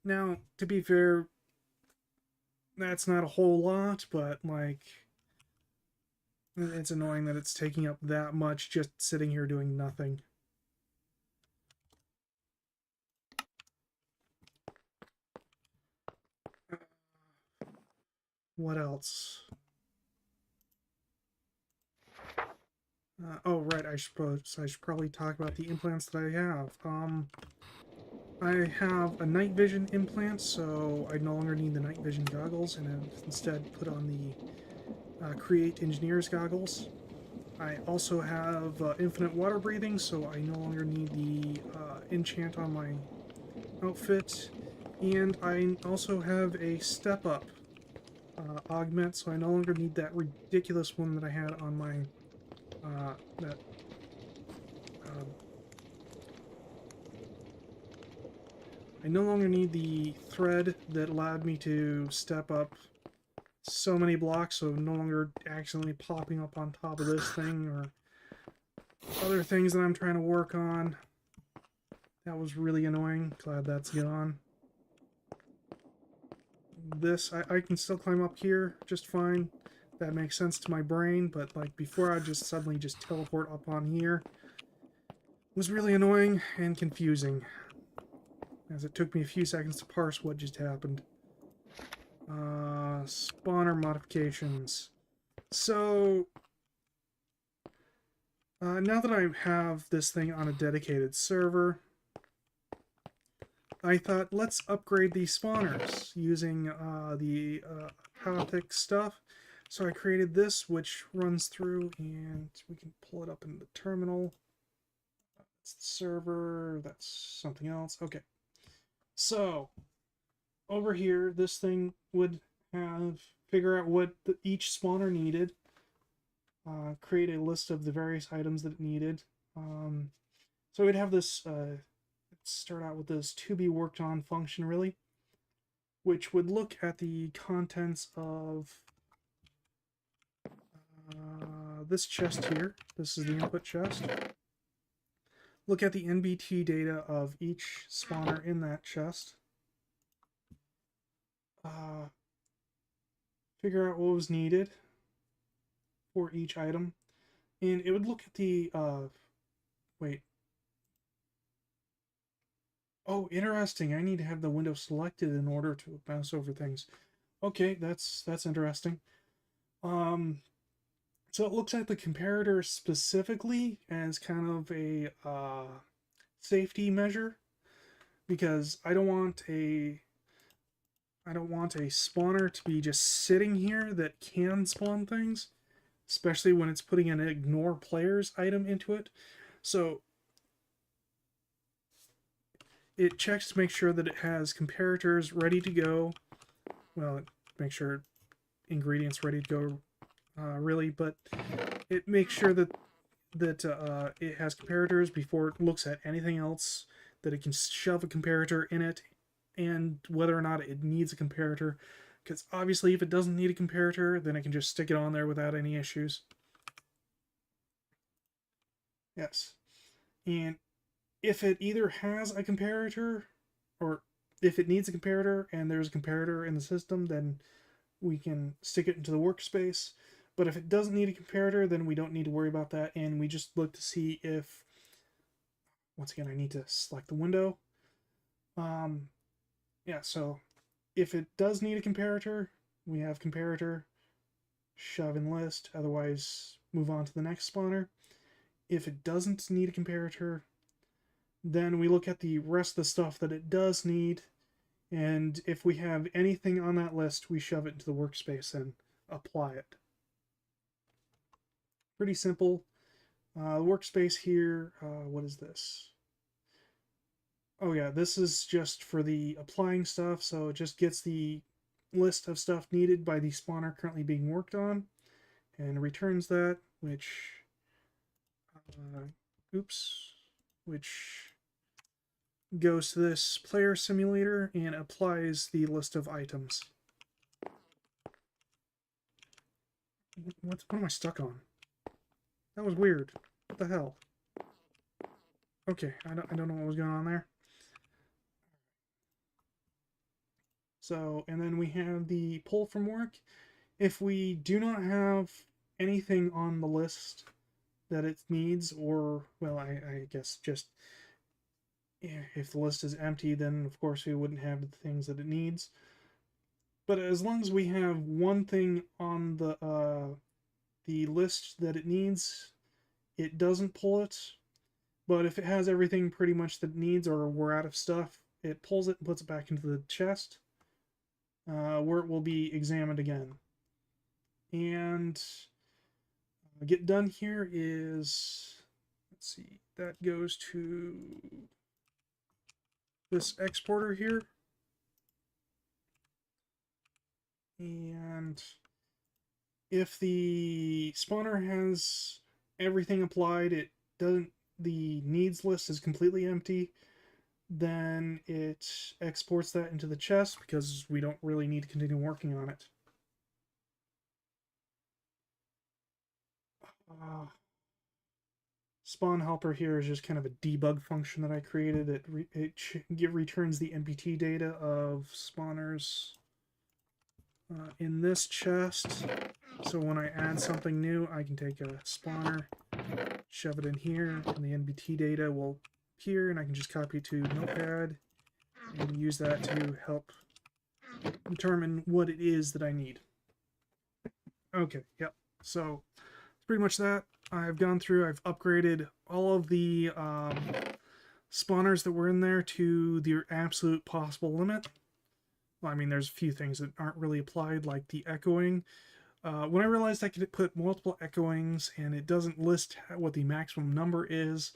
Now, to be fair, that's not a whole lot, but like, it's annoying that it's taking up that much just sitting here doing nothing. What else? Oh, right, I suppose I should probably talk about the implants that I have. I have a night vision implant, so I no longer need the night vision goggles, and have instead put on the Create Engineer's goggles. I also have infinite water breathing, so I no longer need the enchant on my outfit. And I also have a step up augment, so I no longer need that ridiculous one that I had on my that um, I no longer need the thread that allowed me to step up so many blocks, so no longer accidentally popping up on top of this thing or other things that I'm trying to work on. That was really annoying. Glad that's gone. This, I can still climb up here just fine. That makes sense to my brain, but like before I'd just suddenly just teleport up on here. It was really annoying and confusing, as it took me a few seconds to parse what just happened. Spawner modifications. So, now that I have this thing on a dedicated server, I thought let's upgrade these spawners using the Hothic stuff. So I created this, which runs through, and we can pull it up in the terminal. That's the server, that's something else. Okay. So, over here, this thing would figure out what each spawner needed, create a list of the various items that it needed. So we'd have this, start out with this to be worked on function, really, which would look at the contents of this chest here. This is the input chest. Look at the NBT data of each spawner in that chest. Figure out what was needed for each item. And it would look at the, wait. Oh, interesting. I need to have the window selected in order to bounce over things. Okay, that's interesting. So it looks at the comparator specifically as kind of a safety measure, because I don't want a spawner to be just sitting here that can spawn things, especially when it's putting an ignore players item into it. So it checks to make sure that it has comparators ready to go. Well, make sure ingredients ready to go, really, but it makes sure that it has comparators before it looks at anything else, that it can shove a comparator in it, and whether or not it needs a comparator. Because obviously, if it doesn't need a comparator, then it can just stick it on there without any issues. Yes. And if it either has a comparator, or if it needs a comparator and there's a comparator in the system, then we can stick it into the workspace. But if it doesn't need a comparator, then we don't need to worry about that, and we just look to see if, once again, I need to select the window. Yeah, so if it does need a comparator, we have comparator, shove in list, otherwise move on to the next spawner. If it doesn't need a comparator, then we look at the rest of the stuff that it does need, and if we have anything on that list, we shove it into the workspace and apply it. Pretty simple. Workspace here, what is this? Oh yeah, this is just for the applying stuff, so it just gets the list of stuff needed by the spawner currently being worked on, and returns that, which, oops, which goes to this player simulator and applies the list of items. What am I stuck on? That was weird. What the hell? Okay, I don't know what was going on there. So, and then we have the pull from work. If we do not have anything on the list that it needs, or, well, I guess just, if the list is empty, then of course we wouldn't have the things that it needs. But as long as we have one thing on the list that it needs, it doesn't pull it. But if it has everything pretty much that it needs, or we're out of stuff, it pulls it and puts it back into the chest, where it will be examined again. And get done here is, let's see, that goes to this exporter here. And if the spawner has everything applied, it doesn't, the needs list is completely empty, then it exports that into the chest because we don't really need to continue working on it. Spawn helper here is just kind of a debug function that I created. It returns the NPT data of spawners in this chest. So when I add something new, I can take a spawner, shove it in here, and the NPT data will appear, and I can just copy it to Notepad and use that to help determine what it is that I need. Okay, yep. So pretty much that. I've gone through, I've upgraded all of the spawners that were in there to their absolute possible limit. Well, I mean, there's a few things that aren't really applied, like the echoing. When I realized I could put multiple echoings and it doesn't list what the maximum number is,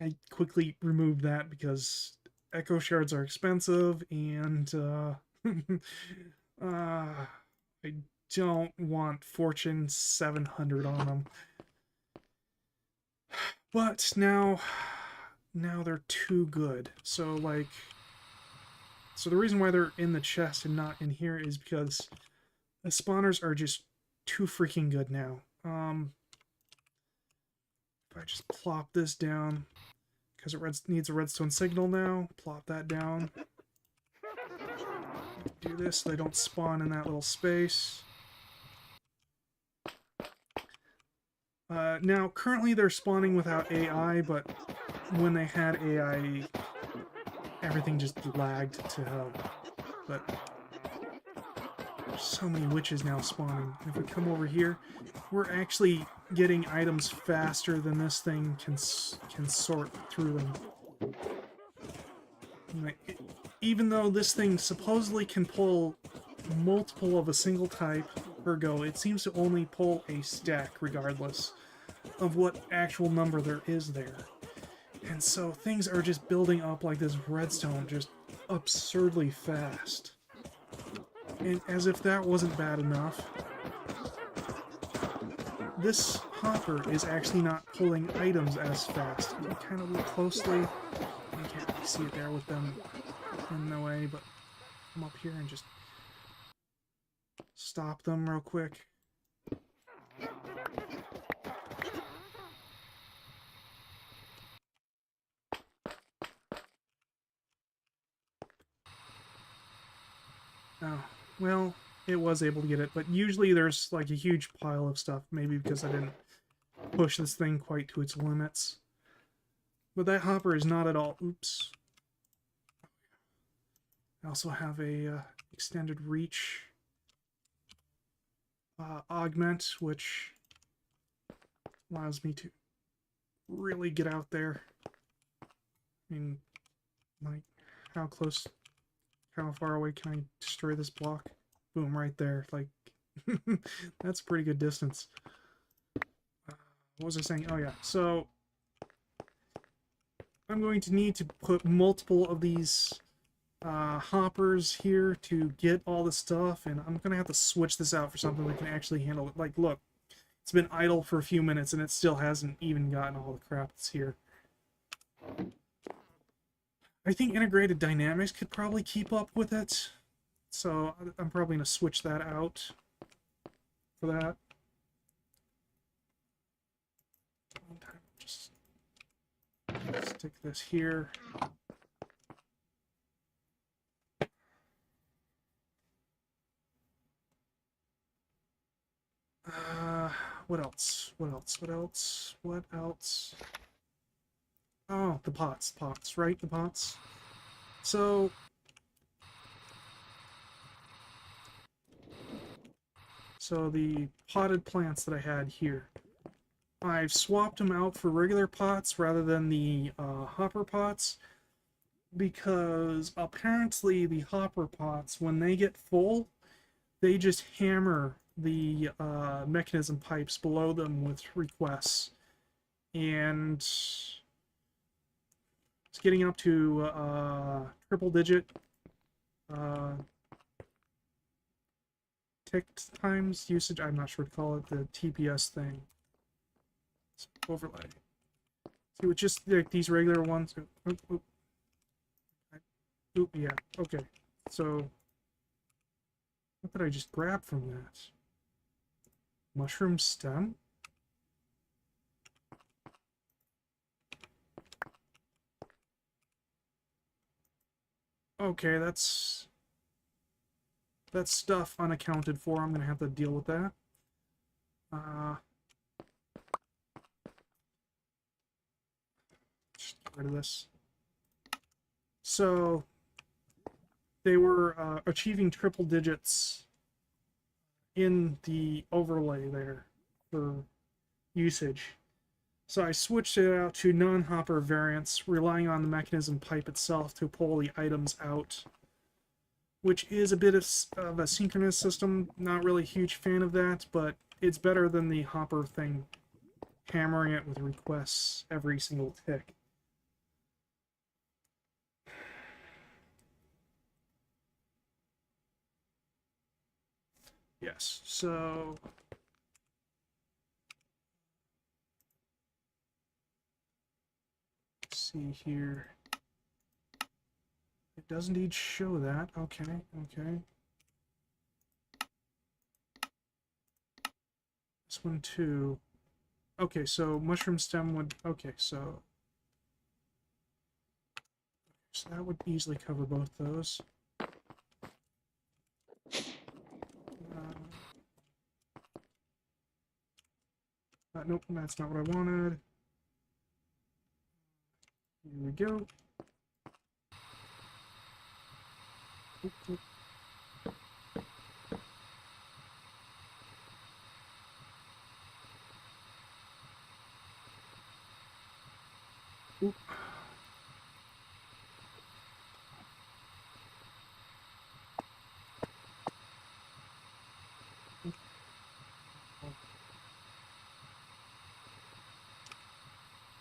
I quickly removed that because echo shards are expensive, and I don't want Fortune 700 on them. But now they're too good. So the reason why they're in the chest and not in here is because the spawners are just too freaking good now. If I just plop this down, because it needs a redstone signal now, plop that down. Do this so they don't spawn in that little space. Now, currently they're spawning without AI, but when they had AI, everything just lagged to hell. But there's so many witches now spawning. If we come over here, we're actually getting items faster than this thing can sort through them. Even though this thing supposedly can pull multiple of a single type per go, it seems to only pull a stack regardless of what actual number there is there. And so things are just building up like this redstone just absurdly fast. And as if that wasn't bad enough, this hopper is actually not pulling items as fast. If you kind of look closely, you can't really see it there with them in the way, but come up here and just stop them real quick. Oh, well, it was able to get it, but usually there's like a huge pile of stuff, maybe because I didn't push this thing quite to its limits. But that hopper is not at all... Oops. I also have a extended reach augment, which allows me to really get out there. I mean, like, how far away can I destroy this block? Boom, right there. Like, that's a pretty good distance. What was I saying? Oh yeah, so I'm going to need to put multiple of these hoppers here to get all the stuff, and I'm gonna have to switch this out for something that can actually handle it. Like, look, it's been idle for a few minutes and it still hasn't even gotten all the crap that's here. I think integrated dynamics could probably keep up with it, so I'm probably gonna switch that out for that. Just stick this here. What else? What else? What else? What else? Oh, the pots, right? The pots. So the potted plants that I had here, I've swapped them out for regular pots rather than the hopper pots because apparently the hopper pots, when they get full, they just hammer the mechanism pipes below them with requests. And it's getting up to triple digit uh, tick times usage. I'm not sure what to call it, the TPS thing. Let's overlay. See, with just like these regular ones. Oop, yeah, okay. So, what did I just grab from that? Mushroom stem? Okay, that's stuff unaccounted for. I'm gonna have to deal with that. Just get rid of this. So they were achieving triple digits in the overlay there for usage. So I switched it out to non-hopper variants, relying on the mechanism pipe itself to pull the items out, which is a bit of a synchronous system. Not really a huge fan of that, but it's better than the hopper thing, hammering it with requests every single tick. Yes, so let's see here. It does indeed show that. Okay, okay. This one too. Okay, so mushroom stem would... Okay, so that would easily cover both those. Nope, that's not what I wanted. Here we go. Oop, oop. Oop.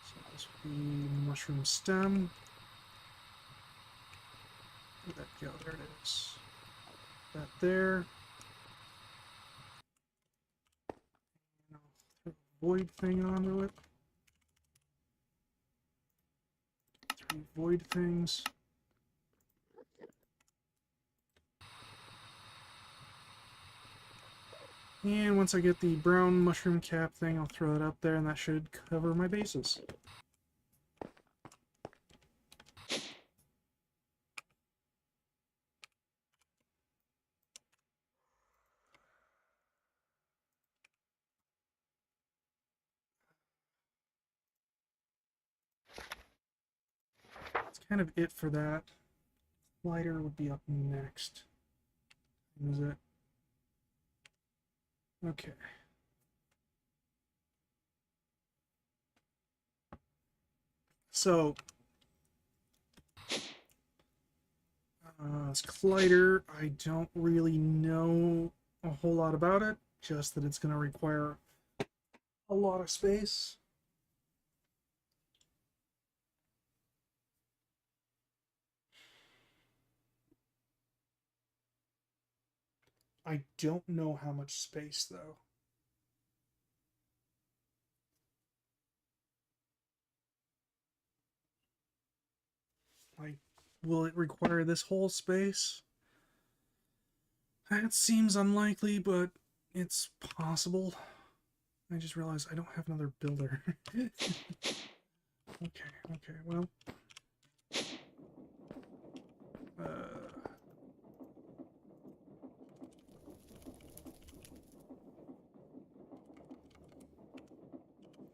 So this would be mushroom stem. Where'd that go? There it is. That there. And I'll throw a void thing onto it. 3 void things. And once I get the brown mushroom cap thing, I'll throw it up there, and that should cover my bases. That's kind of it for that. Lighter would be up next. Is it? Okay. So, it's Collider. I don't really know a whole lot about it, just that it's going to require a lot of space. I don't know how much space, though. Like, will it require this whole space? That seems unlikely, but it's possible. I just realized I don't have another builder. Okay, well.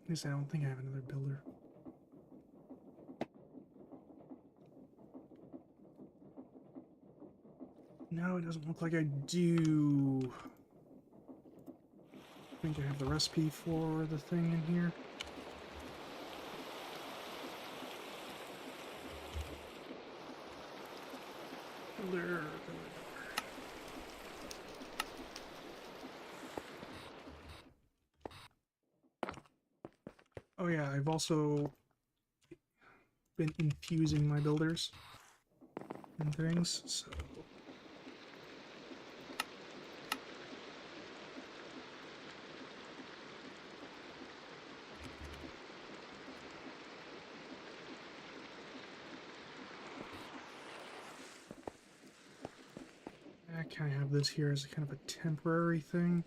At least I don't think I have another builder. No, it doesn't look like I do. think I have the recipe for the thing in here. Builder. Oh yeah, I've also been infusing my builders and things, so... I kind of have this here as a kind of a temporary thing.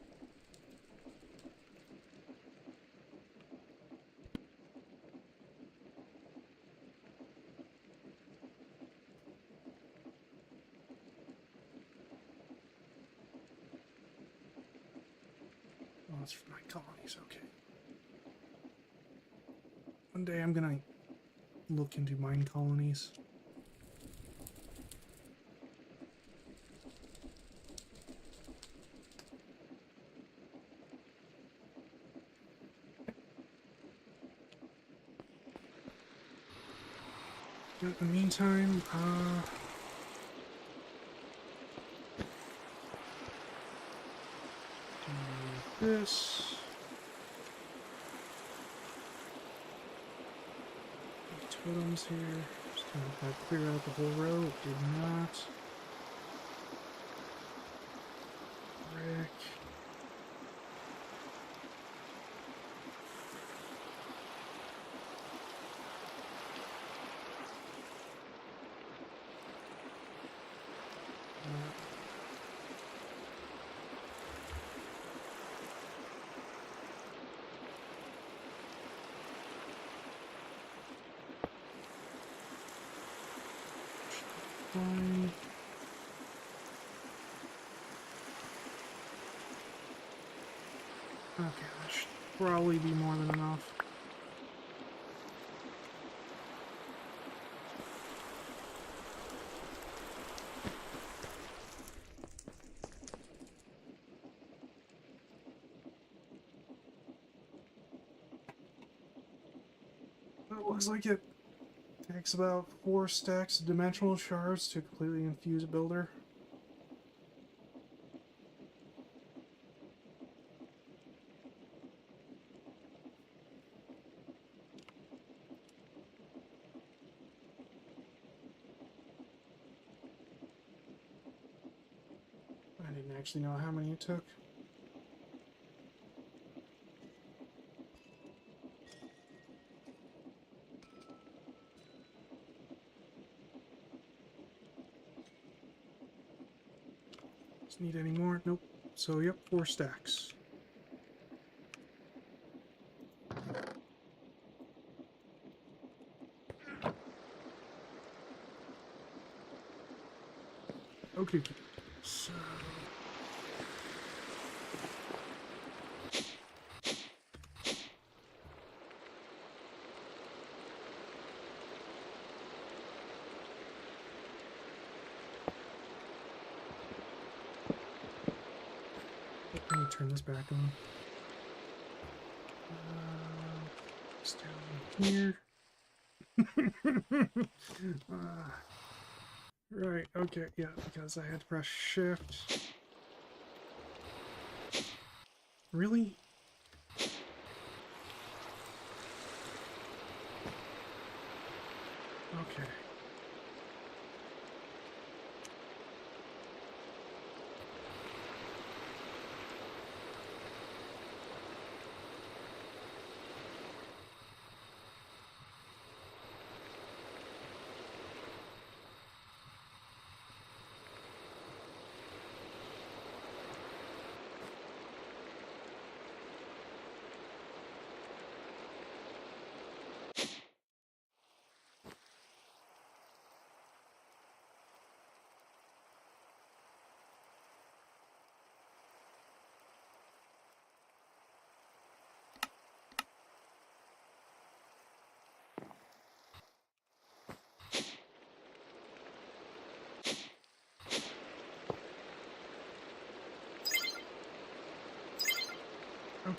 Oh, it's for my colonies, okay. One day I'm gonna look into mine colonies. In the meantime, do this. Totems here. Just gonna if I clear out the whole row. It did not. Brick. Fine. Okay, that should probably be more than enough. It looks like it takes about 4 stacks of dimensional shards to completely infuse a builder. I didn't actually know how many it took. Does need any more? Nope. So, yep, 4 stacks. Okay. So... let me turn this back on. It's down here. Right, okay, yeah, because I had to press shift. Really? Okay.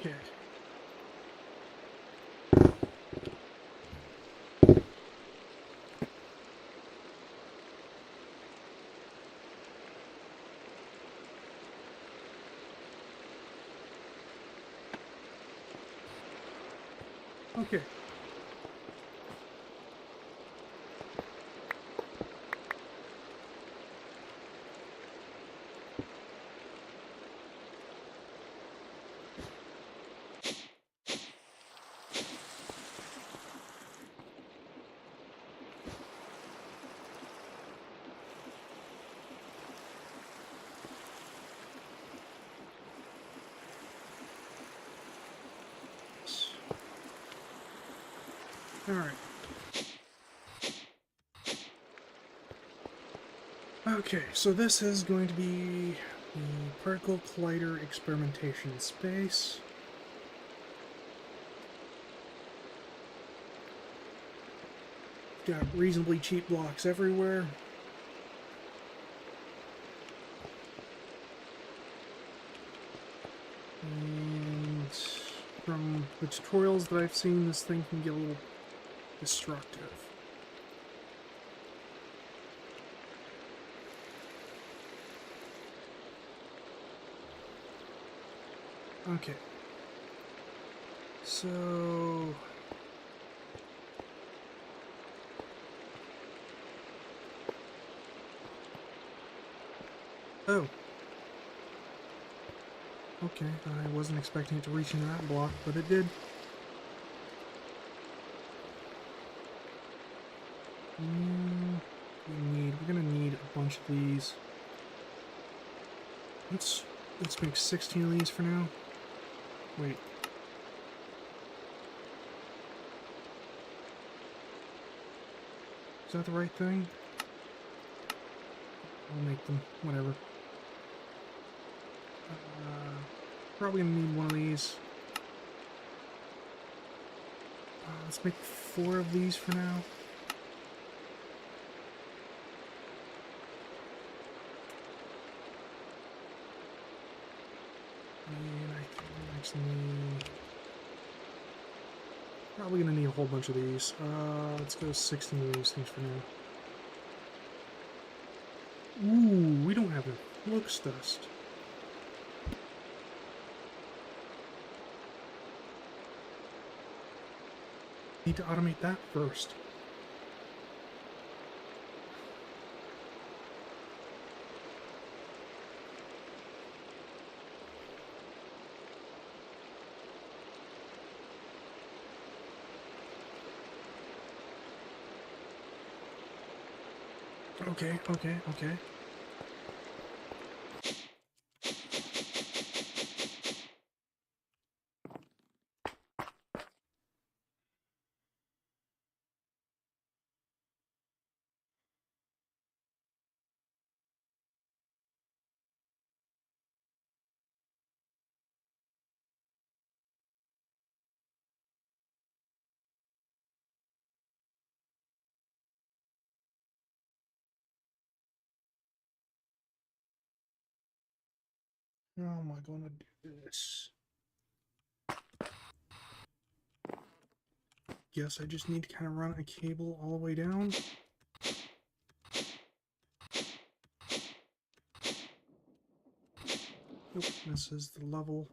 Okay. Okay. All right. Okay, so this is going to be the particle collider experimentation space. Got reasonably cheap blocks everywhere. And from the tutorials that I've seen, this thing can get a little destructive. Okay. So... Oh. Okay, I wasn't expecting it to reach into that block, but it did. We're gonna need a bunch of these. Let's make 16 of these for now. Wait. Is that the right thing? I'll make them, whatever. Probably gonna need one of these. Let's make 4 of these for now. And I think I actually need... Probably gonna need a whole bunch of these. Let's go 16 of these things for now. Ooh, we don't have a flux dust. Need to automate that first. Okay. How am I gonna do this? Guess I just need to kind of run a cable all the way down. Nope, this is the level.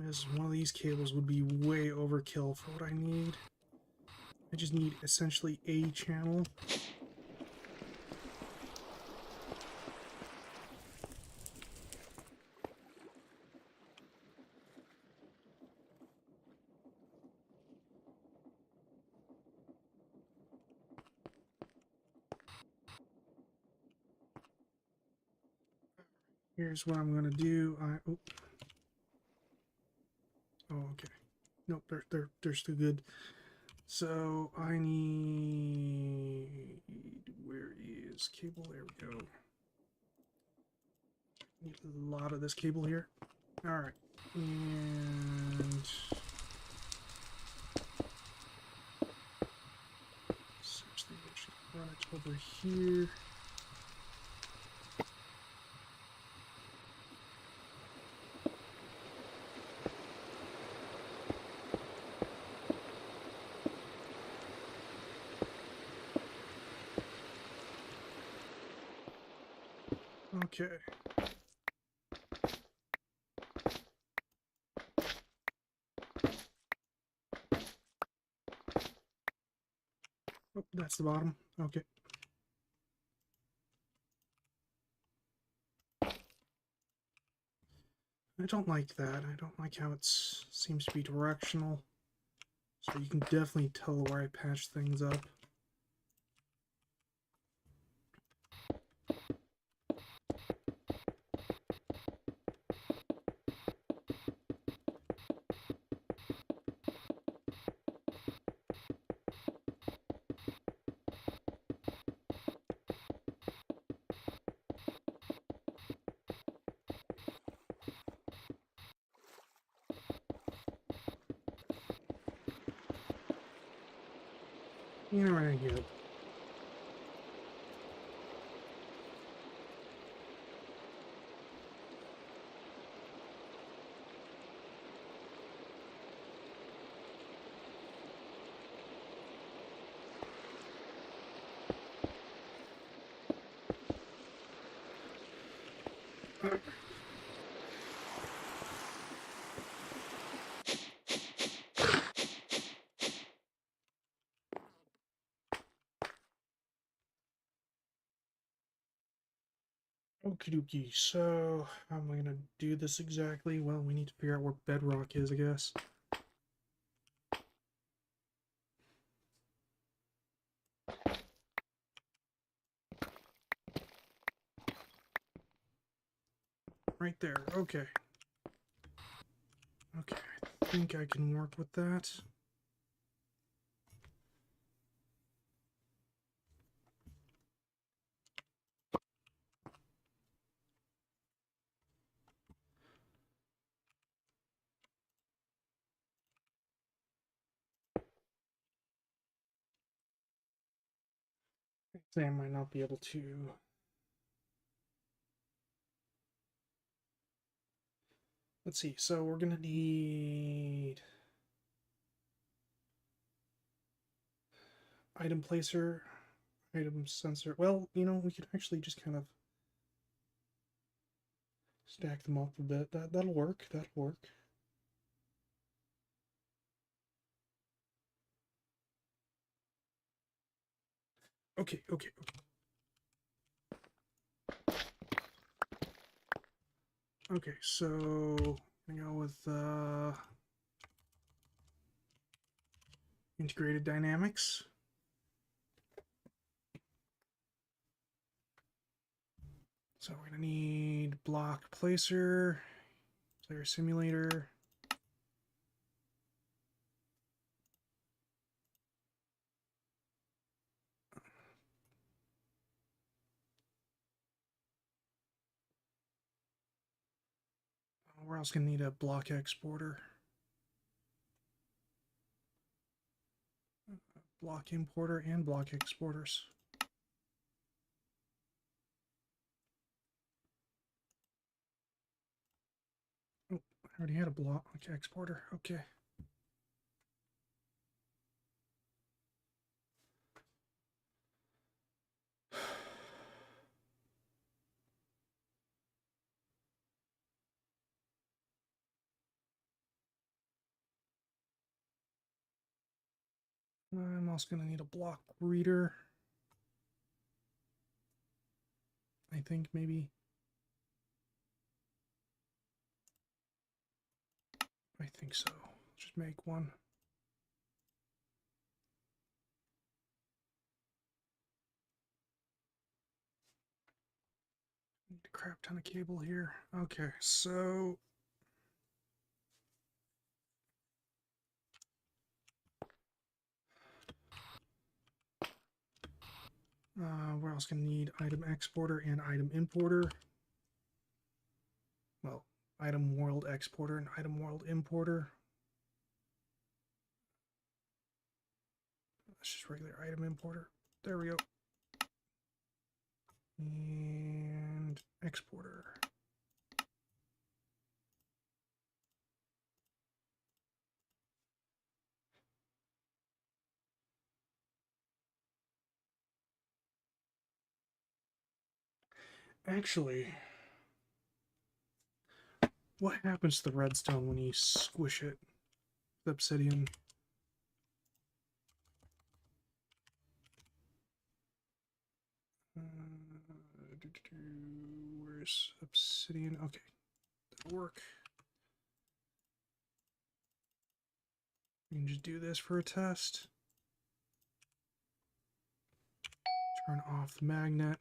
Is one of these cables would be way overkill for what I need. I just need essentially a channel. Here's what I'm gonna do. Oh, okay. Nope, they're still good. So I need... Where is cable? There we go. Need a lot of this cable here. Alright. And essentially we should run it over here. Okay. Oh, that's the bottom. Okay. I don't like that. I don't like how it seems to be directional. So you can definitely tell where I patched things up. You know what I get. Okie dokie, so how am I going to do this exactly? Well, we need to figure out where bedrock is, I guess. Right there, okay. Okay, I think I can work with that. I might not be able to. Let's see, so we're going to need item placer, item sensor. Well, you know, we could actually just kind of stack them up a bit. That'll work. That'll work. Okay, okay. Okay, so I'm gonna go with integrated dynamics. So we're gonna need block placer, player simulator. We're also gonna need a block exporter. Block importer and block exporters. Oh, I already had a block exporter. Okay. I'm also going to need a block reader. I think maybe. I think so. Just make one. Need a crap ton of cable here. Okay, so we're also going to need item exporter and item importer. Well, Item world exporter and item world importer. That's just regular item importer. There we go. And exporter. Actually, what happens to the redstone when you squish it? The obsidian. Where's obsidian? Okay, that'll work. You can just do this for a test. Turn off the magnet.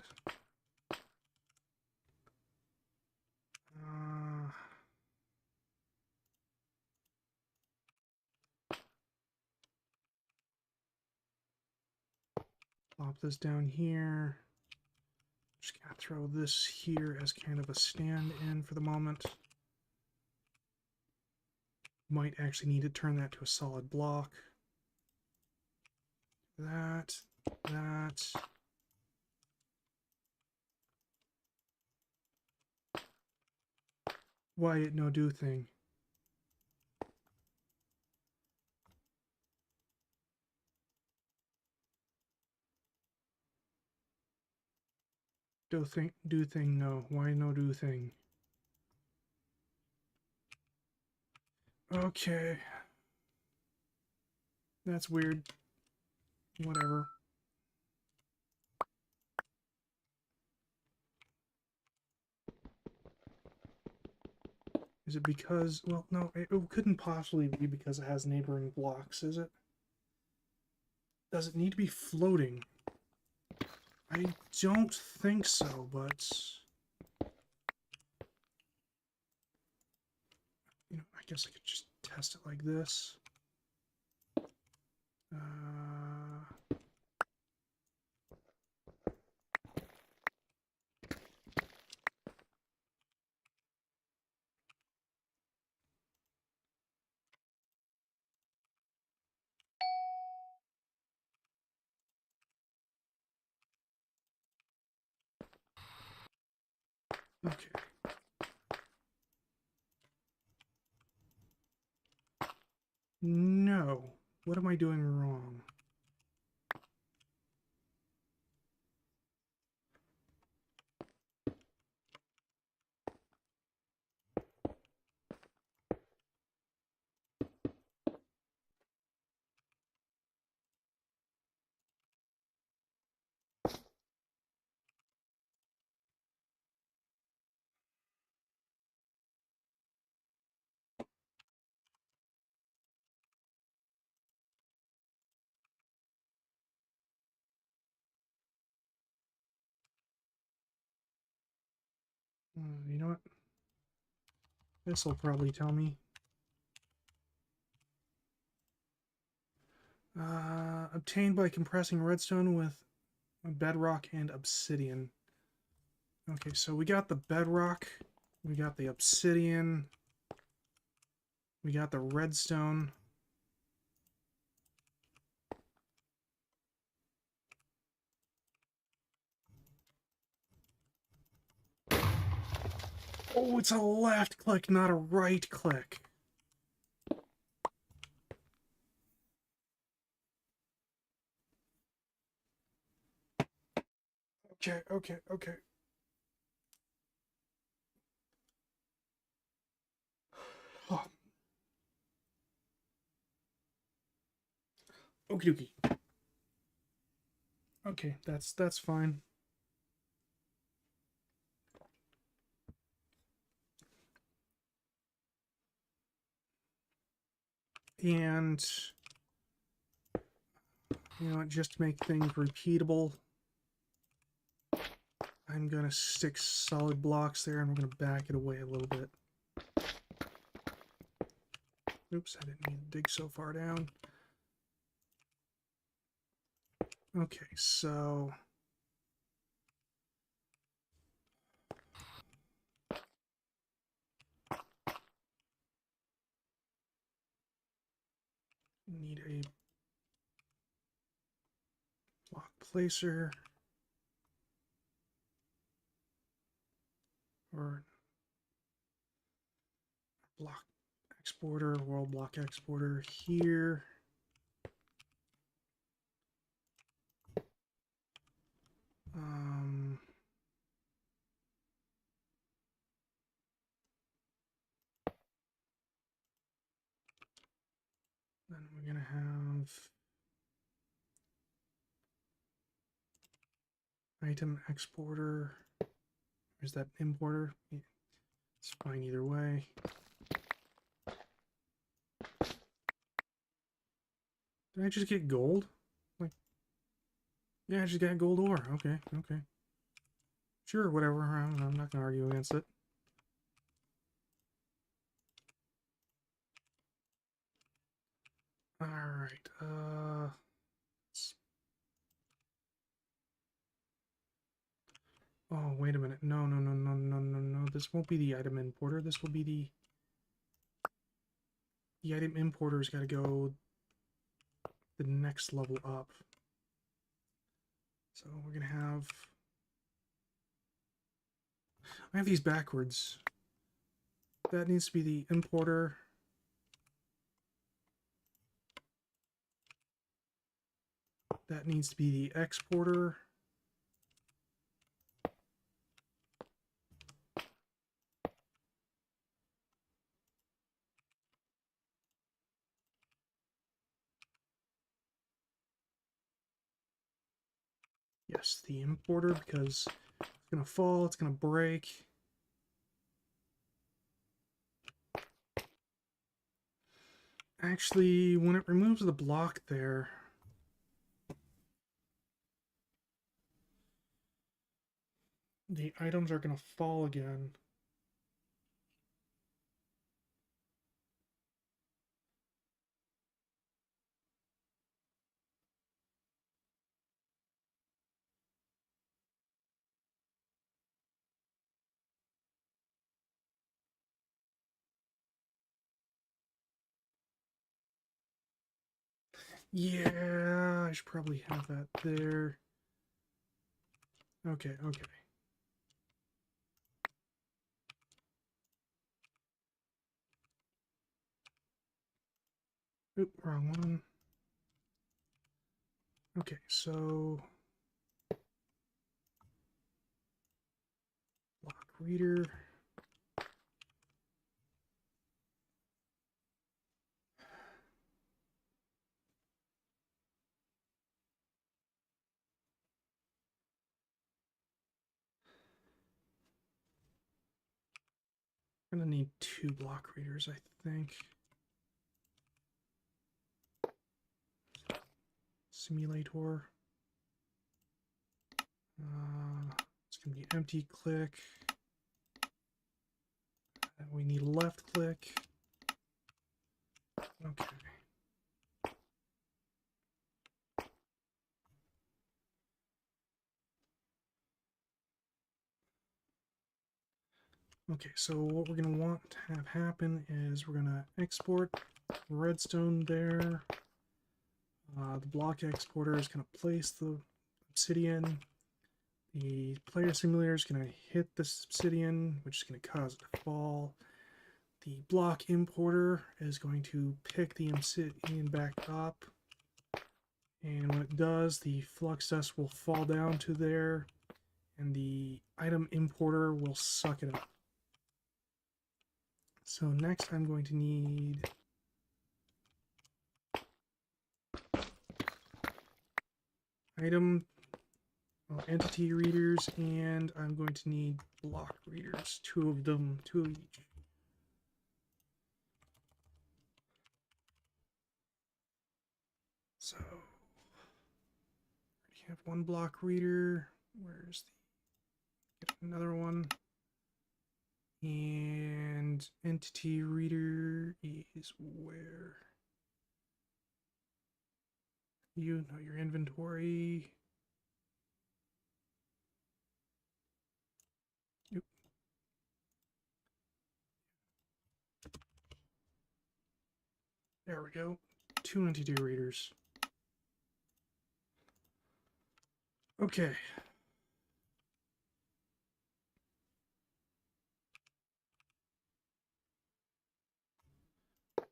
Plop this down here. Just gonna throw this here as kind of a stand-in for the moment. Might actually need to turn that to a solid block. That. Why it no do thing? Do thing no. Why no do thing? Okay. That's weird. Whatever. Is it because... Well, no, it couldn't possibly be because it has neighboring blocks, is it? Does it need to be floating? I don't think so, but... You know, I guess I could just test it like this. Okay. No. What am I doing wrong? You know what? This will probably tell me. Obtained by compressing redstone with bedrock and obsidian. Okay, so we got the bedrock, we got the obsidian, we got the redstone. Oh, it's a left click, not a right click. Okay. Oh. Okie dokie. Okay, that's fine. And you know what, just to make things repeatable, I'm gonna stick solid blocks there and we're gonna back it away a little bit. Oops, I didn't mean to dig so far down. Okay, so block placer, or block exporter, world block exporter here. Then we're going to have item exporter. Is that importer? Yeah, it's fine either way. Did I just get gold? Like, yeah, I just got gold ore. Okay, okay. Sure, whatever. I'm not going to argue against it. Alright, oh, wait a minute. No, no, no, no, no, no, no. This won't be the item importer. This will be the... The item importer's got to go the next level up. So we're going to have... I have these backwards. That needs to be the importer. That needs to be the exporter. Yes, the importer, because it's going to fall, it's going to break. Actually, when it removes the block there, the items are going to fall again. Yeah, I should probably have that there. Okay, okay. Oop, wrong one. Okay, so... Block reader. I'm gonna need 2 block readers, I think. Simulator. It's gonna be empty click. And we need left click. Okay. Okay, so what we're going to want to have happen is we're going to export redstone there. The block exporter is going to place the obsidian. The player simulator is going to hit this obsidian, which is going to cause it to fall. The block importer is going to pick the obsidian back up. And when it does, the flux dust will fall down to there, and the item importer will suck it up. So next I'm going to need entity readers, and I'm going to need block readers, 2 of them, 2 of each. So, we have 1 block reader. Where's the... Get another one. And entity reader is where? You know your inventory. Yep. There we go. 2 entity readers. Okay.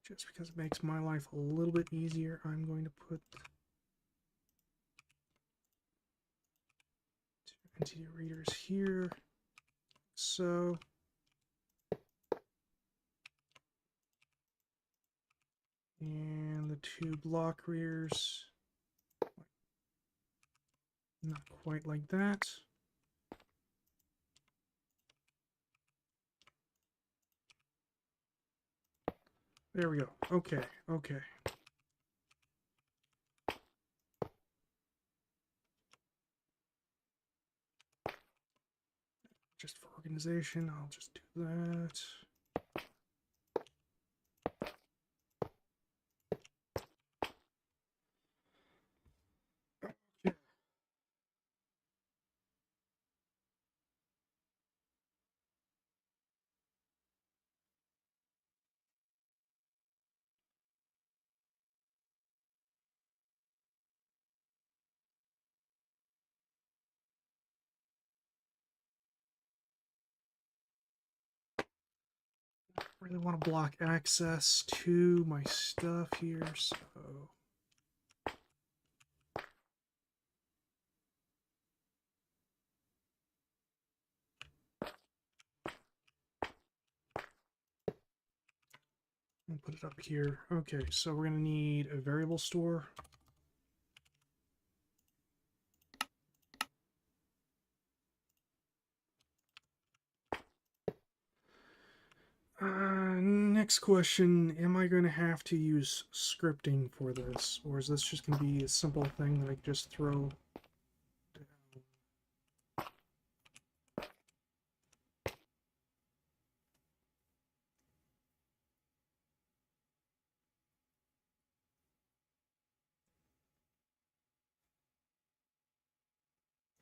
Just because it makes my life a little bit easier, I'm going to put two entity readers here. So, and the two block readers, not quite like that. There we go. Okay, okay. Just for organization, I'll just do that. Okay. Really want to block access to my stuff here, so I'll put it up here. Okay, so we're going to need a variable store. Next question, am I going to have to use scripting for this, or is this just going to be a simple thing that I can just throw down?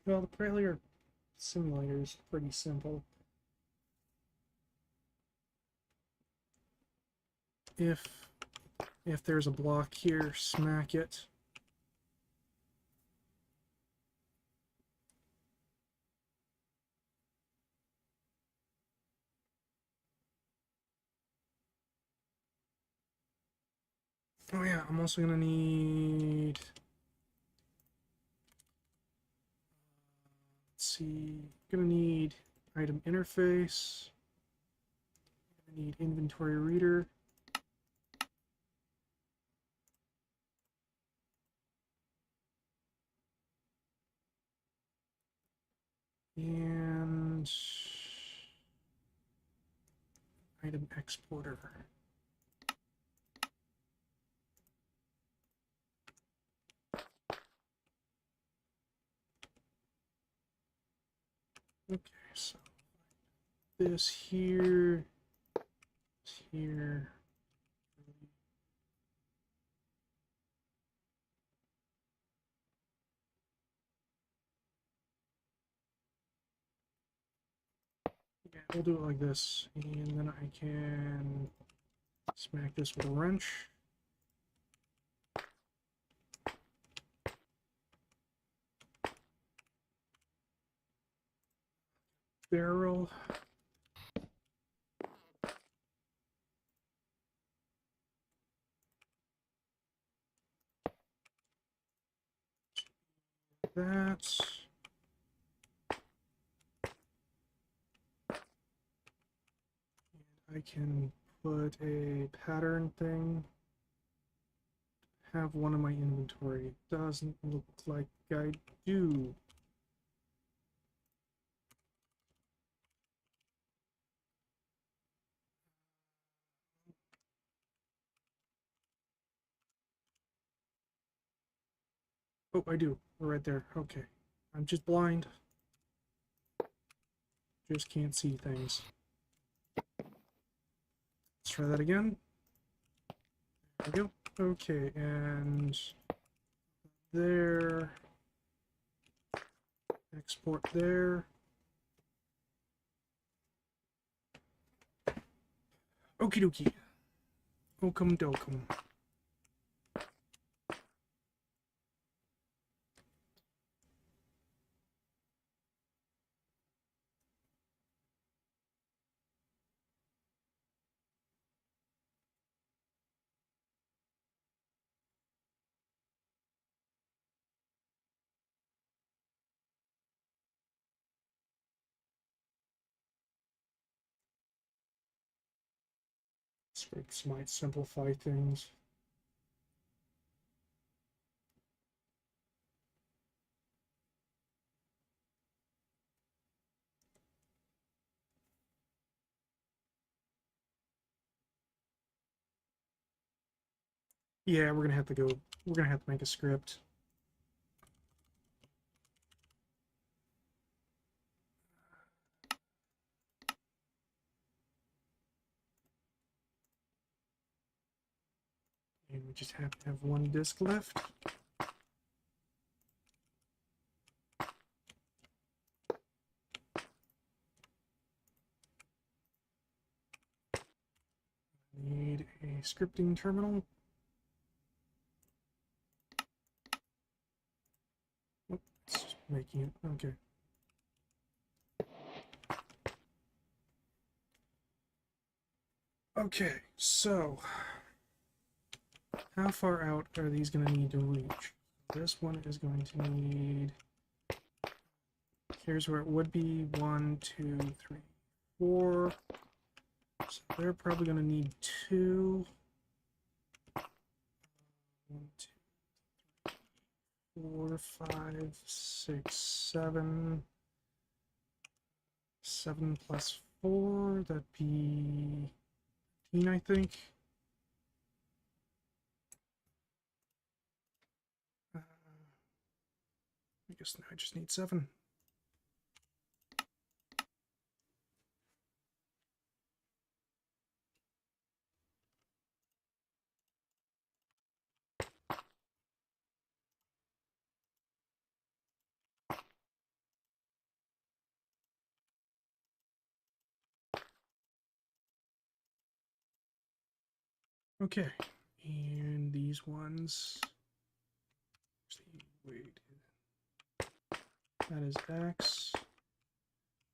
Well, the Prelude simulator is pretty simple. If there's a block here, smack it. Oh yeah, I'm also gonna need, let's see, gonna need item interface, gonna need inventory reader, and item exporter. Okay, so this here, here. Yeah, we'll do it like this, and then I can smack this with a wrench. Barrel. That. And I can put a pattern thing. Have one in my inventory. Doesn't look like I do. Oh, I do. We're right there. Okay. I'm just blind. Just can't see things. Let's try that again. There we go. Okay, and there. Export there. Okie dokie. Okum dokum. Scripts might simplify things. Yeah, we're gonna have to make a script. And we just have to have one disk left. Need a scripting terminal. Oh, it's just making it. Okay. Okay, so how far out are these going to need to reach? This one is going to need... Here's where it would be. 1, 2, 3, 4. So they're probably going to need 2. 1, 2, 4, 5, 6, 7. 7 plus 4, that'd be 15, I think. I guess now I just need 7. Okay, and these ones, wait, that is X.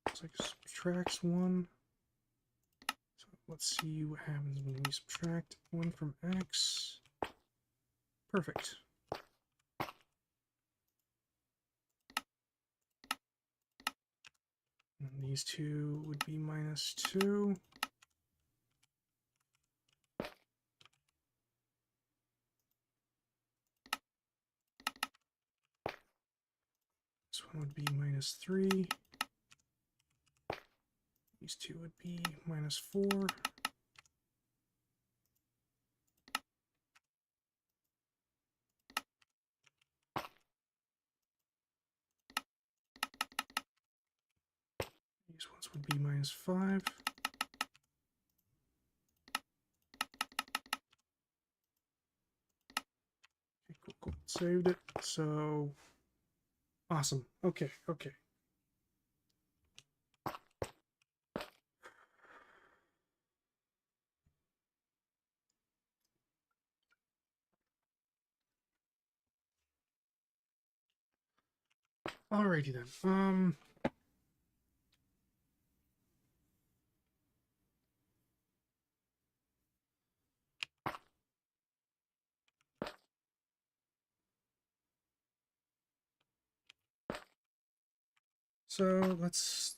Looks like it subtracts 1. So let's see what happens when we subtract 1 from X. Perfect. And these two would be minus 2. This one would be minus 3. These two would be minus 4. These ones would be minus 5. Okay, cool, cool. Saved it. So, awesome. Okay, okay. Alrighty then. So let's...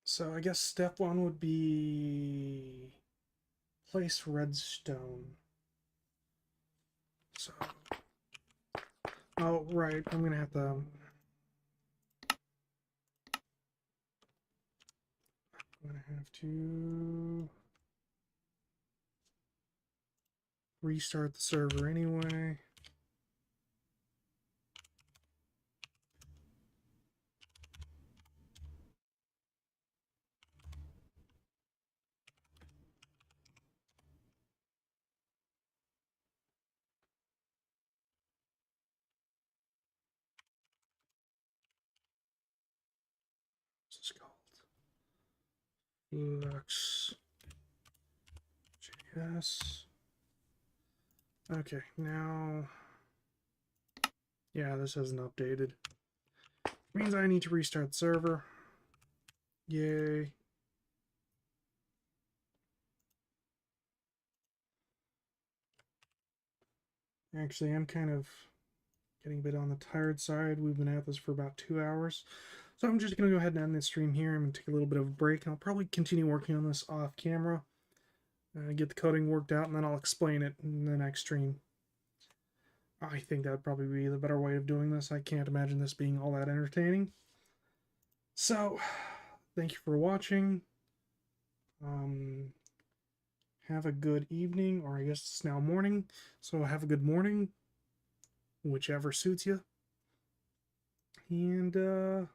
So I guess step 1 would be place redstone. So, oh right, I'm gonna have to restart the server anyway. What's this called? Flux.js. Okay, now Yeah, this hasn't updated. Means I need to restart the server. Yay. Actually, I'm kind of getting a bit on the tired side. We've been at this for about 2 hours. So I'm just going to go ahead and end this stream here. I'm going to take a little bit of a break. I'll probably continue working on this off camera. Get the coding worked out, and then I'll explain it in the next stream. I think that would probably be the better way of doing this. I can't imagine this being all that entertaining. So, thank you for watching. Have a good evening, or I guess it's now morning. So have a good morning, whichever suits you. And,